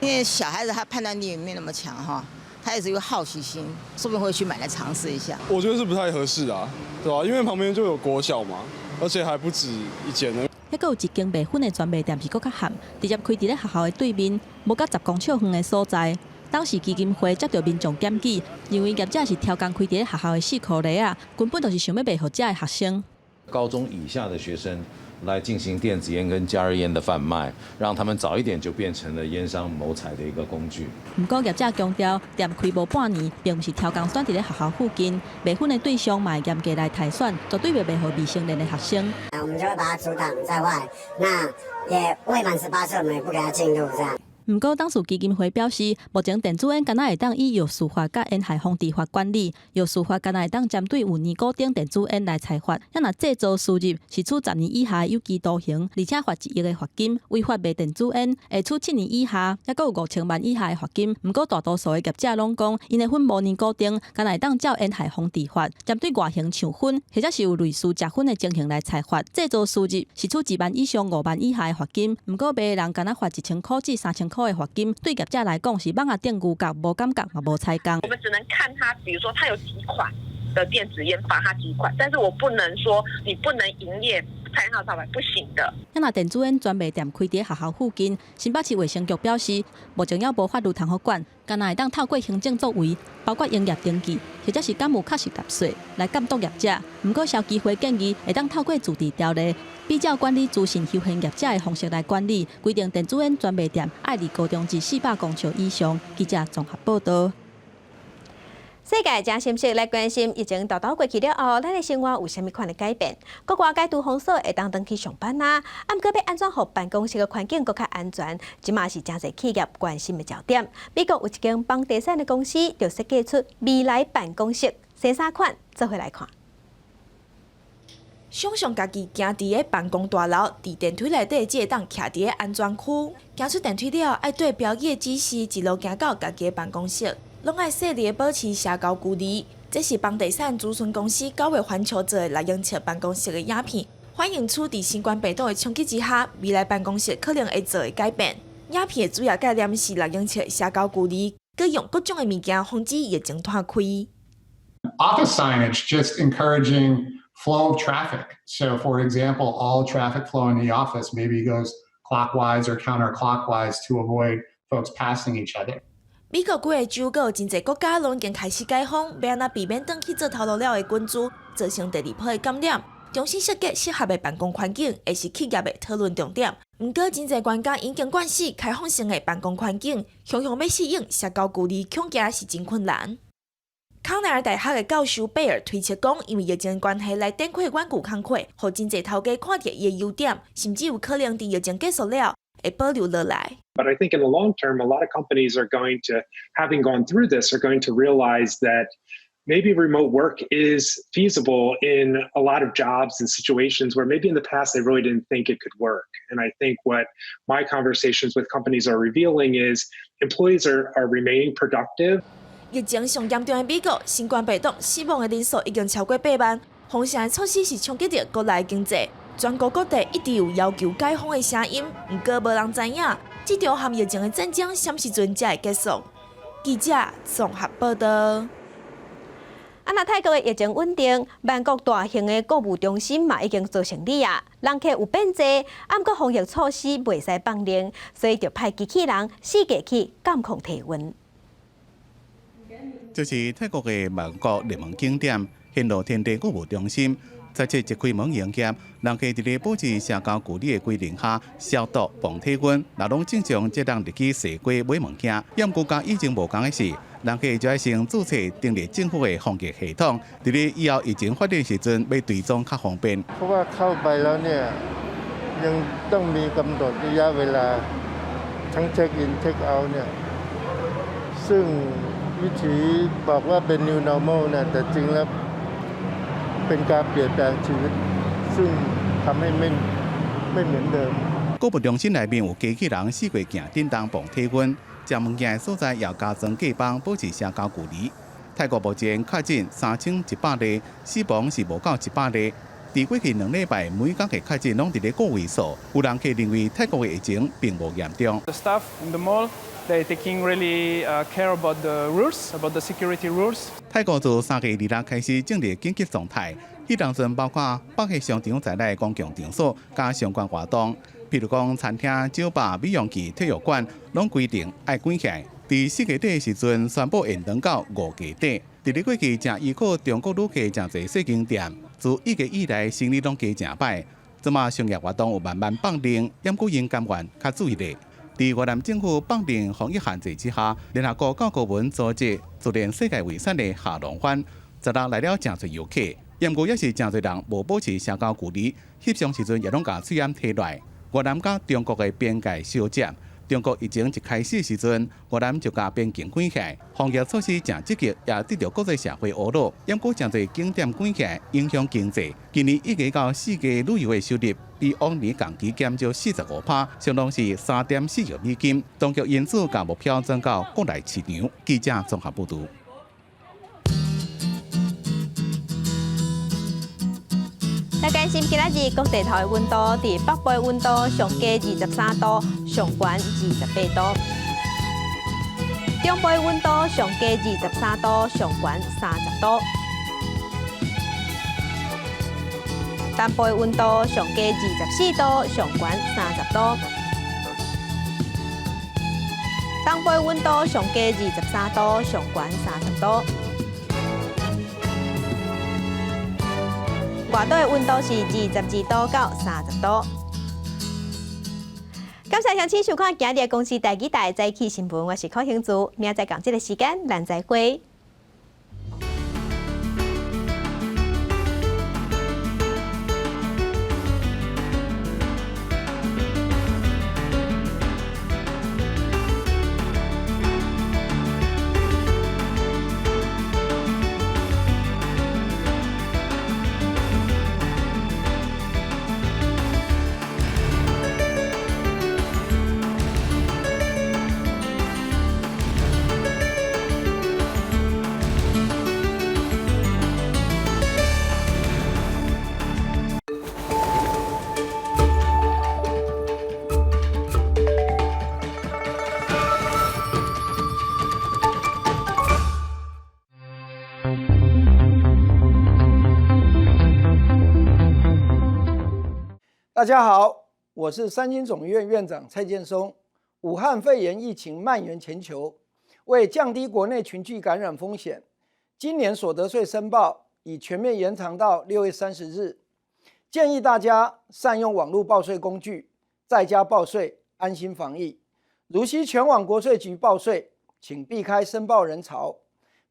因为小孩子他判断力没那么强哈，他也是有好奇心，说不定会去买来尝试一下。我觉得是不太合适啊，对吧？因为旁边就有国小嘛，而且还不止一间呢。还有一间卖粉的专卖店是搁较咸，直接开伫咧学校的对面，无甲10公尺远的所在。当时基金会接到民众检举，认为业者是挑工开伫咧学校的4颗梨啊，根本就是想要卖互遮的学生。高中以下的学生来进行电子烟跟加热烟的贩卖，让他们早一点就变成了烟商谋财的一个工具。不过业者强调，店开无半年，并不是挑工选伫咧学校附近，卖粉的对象嘛严格来筛选，绝对袂卖互未成年的学生。我们就会把他阻挡在外，那也未满18岁，我们也不给他进入这样。不过，当时基金会表示，目前电子烟敢若会当以药事法甲烟害防治法管理，药事法敢若会当针对有尼古丁电子烟来裁罚。若制造输入是处10年以下有期徒刑，而且罚1亿的罚金；违法卖电子烟会处7年以下，还佫有5000万以下的罚金。不过，大多数的业者拢讲，因的粉无尼古丁，敢若会当照烟害防治法，针对外形像粉或者是有类似食粉的情形来裁罚。制造输入是处2万以上5万以下的罚金。不过，卖的人敢若罚1000块至3000块的罚金，对业者来讲是放下电牛角，无感觉嘛无采工。我们只能看他，比如说他有几款的电子烟，罚他几款，但是我不能说你不能营业。菜号招牌不行的。若电子烟专卖店开伫学校附近，新北市卫生局表示，目前还无法律通好管，敢若会当透过行政作为，包括营业登记，或者是敢有确实纳税来监督业者。不过，消基会建议会当透过自治条例，比较管理资讯休闲业者的方式来管理，规定电子烟专卖店爱离高中至400公尺以上。记者综合报道。世界正心息来关心，疫情豆豆过去了后，咱的生活有啥物款的改变？国外解除封锁会当登去上班啊？啊，毋过要安怎互办公室的环境更较安全，即嘛是真侪企业关心的焦点。美国有一间房地产的公司，就设计出未来办公室，生啥款？做伙来看。想象家己行伫个办公大楼，伫电梯内底只会当徛伫个安全区。行出电梯了，爱对标记的指示一路行到家己的办公室。拢爱细腻保持社交距离，这是房地产咨询公司9月环球做的来营测办公室的影片，反映出伫新冠病毒的冲击之下，未来办公室可能会做的改变。影片的主要概念是来营测社交距离，佮用各种的物件防止疫情摊开。Office signage just encouraging flow of traffic. So, for example, all traffic flow in the office maybe goes clockwise or counterclockwise to avoid folks passing each other. 美国几个州，佮有真侪国家拢已经开始解封，要安怎避免转去做头路了的群聚，造成第2波的感染。重新设计适合的办公环境，会是企业的讨论重点。不过，真侪专家已经惯势开放性的办公环境，常常要适应社交距离，恐惊是真困难。康奈尔大学的教授贝尔推测讲，因为疫情关系来展开远距工课，互真侪头家看到伊的优点，甚至有可能伫疫情结束了，会保留落来。But I think in the long term, a lot of companies are going to, having gone through this, are going to realize that maybe remote work is feasible in a lot of jobs and situations where maybe in the past they really didn't think it could work. And I think what my conversations with companies are revealing is employees are remaining productive. 疫情上严重的美国，新冠病毒死亡的人数已经超过8万，封城的措施是冲击着国内经济。全国各地一直有要求解封的声音，不过无人知影，这场和疫情的战争什么时阵才会结束？记者综合报道。那泰国的疫情稳定，万国大型的购物中心嘛已经做成立啊，人客有变多，不过防疫措施袂使放零，所以就派机器人4架去监控体温。这是泰国的万国热门景点——显露天地购物中心。在这一开门营业，人客伫咧保持社交距离的规定下消毒、防体温，若拢正常，则人入去踅过买物件。要毋过，以前无同的是，人客就要先注册订立政府的防疫系统，伫咧以后疫情发展时阵，要追踪较方便。เพราะว่าเข้าไปแล้วเนี่ยยังต้องมีกำหนดระยะเวลาทั้งเช็คอินเช็คเอาท์เนี่ยซึ่งวิธีบอกว่าเป็น new normal เนี่ยแต่จริงแล้วเป็นการเปลี่ยนแปลงชีวิตซึ่งทำให้ไม่เหมือนเดิม购物中心内面有机器人4过行叮当磅体温，食物件的所在要加装隔板，保持社交距离。泰国目前确诊3100例，死亡是无到100例。在过去2礼拜，每天嘅确诊拢伫咧个位数，有人客认为泰国嘅疫情并无严重。 The staff in the mall, they're taking really care about the rules, about the security rules. 泰国自3月2日开始进入紧急状态，迄当阵包括北去商场在内公共场所加相关活动，譬如讲餐厅、酒吧、美容器、体育馆，拢规定爱关起来。伫4月底的时阵，宣布延长到5月底。伫咧过去正依靠中国旅客真侪细间店，自1月以来生意拢加正歹，即马商业活动有慢慢放零，严古因甘愿较注意咧。伫越南政府放零防疫限制之下，联合国教科文组织自然世界遗产的下龙湾，10日来了真侪游客，不过也是真侪人无保持社交距离，翕相时阵也拢甲喙烟摕落来。越南甲中国的边界小接。 中国疫情一开始时阵，越南就甲边境关起来，防疫措施正积极，也得到国际社会侮辱。不过，真侪景点关起来，影响经济。今年1月到4月旅游的收入比往年同期减少45%，相当是3.4亿美金。当局因此甲目标转到国内市场。记者综合报道。 来关心今仔日各地头的温度，伫北部温度上低23度，上悬28度；中部温度上低23度，上悬30度；南部温度上低24度，上悬30度；东部温度上低23度，上悬30度。 外岛的温度是22度到30度。感谢乡亲收看今日的公视台记台早起新闻，我是柯兴祖，明仔载同这个时间咱再会。大家好，我是三军总医院院长蔡建松。武汉肺炎疫情蔓延全球，为降低国内群聚感染风险，今年所得税申报已全面延长到6月30日。建议大家善用网络报税工具，在家报税，安心防疫。如需前往国税局报税，请避开申报人潮，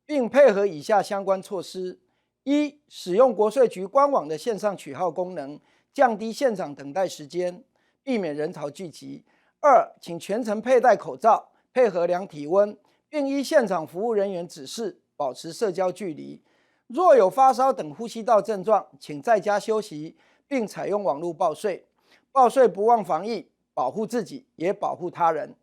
并配合以下相关措施：一、使用国税局官网的线上取号功能。 降低现场等待时间，避免人潮聚集。2，请全程佩戴口罩，配合量体温，并依现场服务人员指示保持社交距离。若有发烧等呼吸道症状，请在家休息，并采用网络报税。报税不忘防疫，保护自己，也保护他人。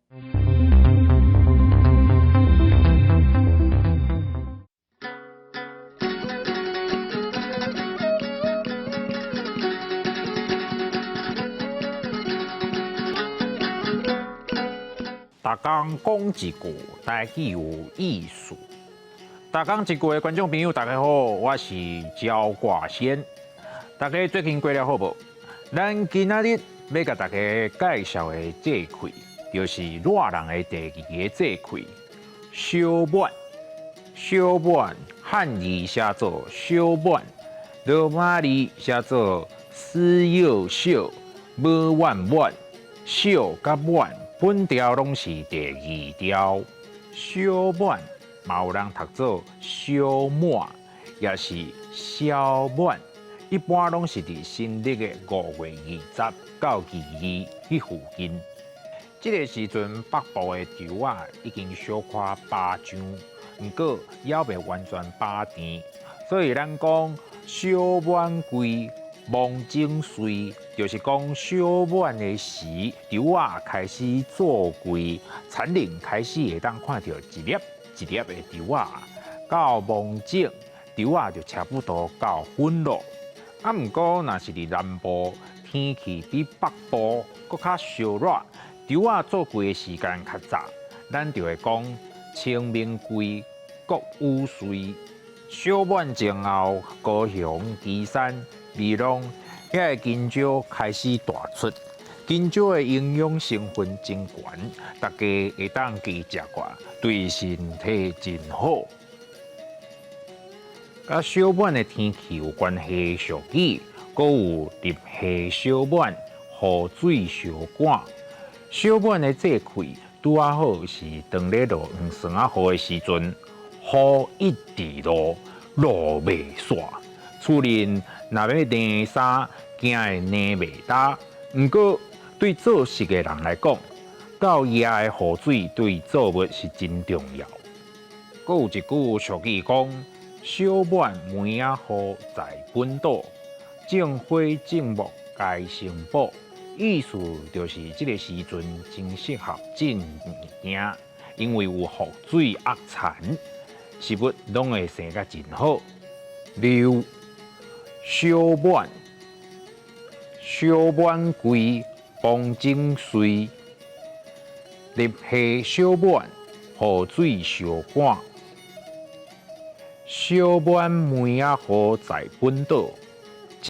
大家讲一句，台语有意思。大家一句的观众朋友，大家好，我是焦挂先。大家最近过了好无？咱今仔日要甲大家介绍的这气，就是热人的第2个这气——小满。小满汉字写作小满，罗马字写作思幼小，无满满，小甲满。 本调拢是第2调，小满嘛有人读做小满，也是小满。一般拢是伫新历的5月20到22迄附近。这个时阵，北部的稻仔已经小可拔秧，不过还未完全拔甜，所以咱讲小满季。 望景岁就是讲小满的时，稻仔开始做季，田林开始会当看到一粒一粒的稻仔。到望景，稻仔就差不多到分落。啊，毋过若是伫南部，天气比北部搁较烧热，稻啊做贵的时间较早，咱就会讲清明贵，国雨水。小满前后，高雄、旗山、美浓，遐个金蕉开始大出。金蕉的营养成分真悬，大家会当加食寡，对身体真好。甲小满的天气有关系俗语，搁有入夏小满，雨水小赶。小满的节气拄啊好是当咧落黄霜啊雨的时阵，雨一直落，路袂煞。厝人若要晾衫，惊会晾袂干。毋过对做事的人来讲，到夜的雨水对作物是真重要。搁有一句俗语讲：小满梅啊雨在本岛，种花种木该成宝。意思就是这个时阵真适合种物件，因为有雨水压产，食物拢会生甲真好。例如小满，小满贵。风景水，入夏小满，雨水小赶。小满梅啊雨在本岛，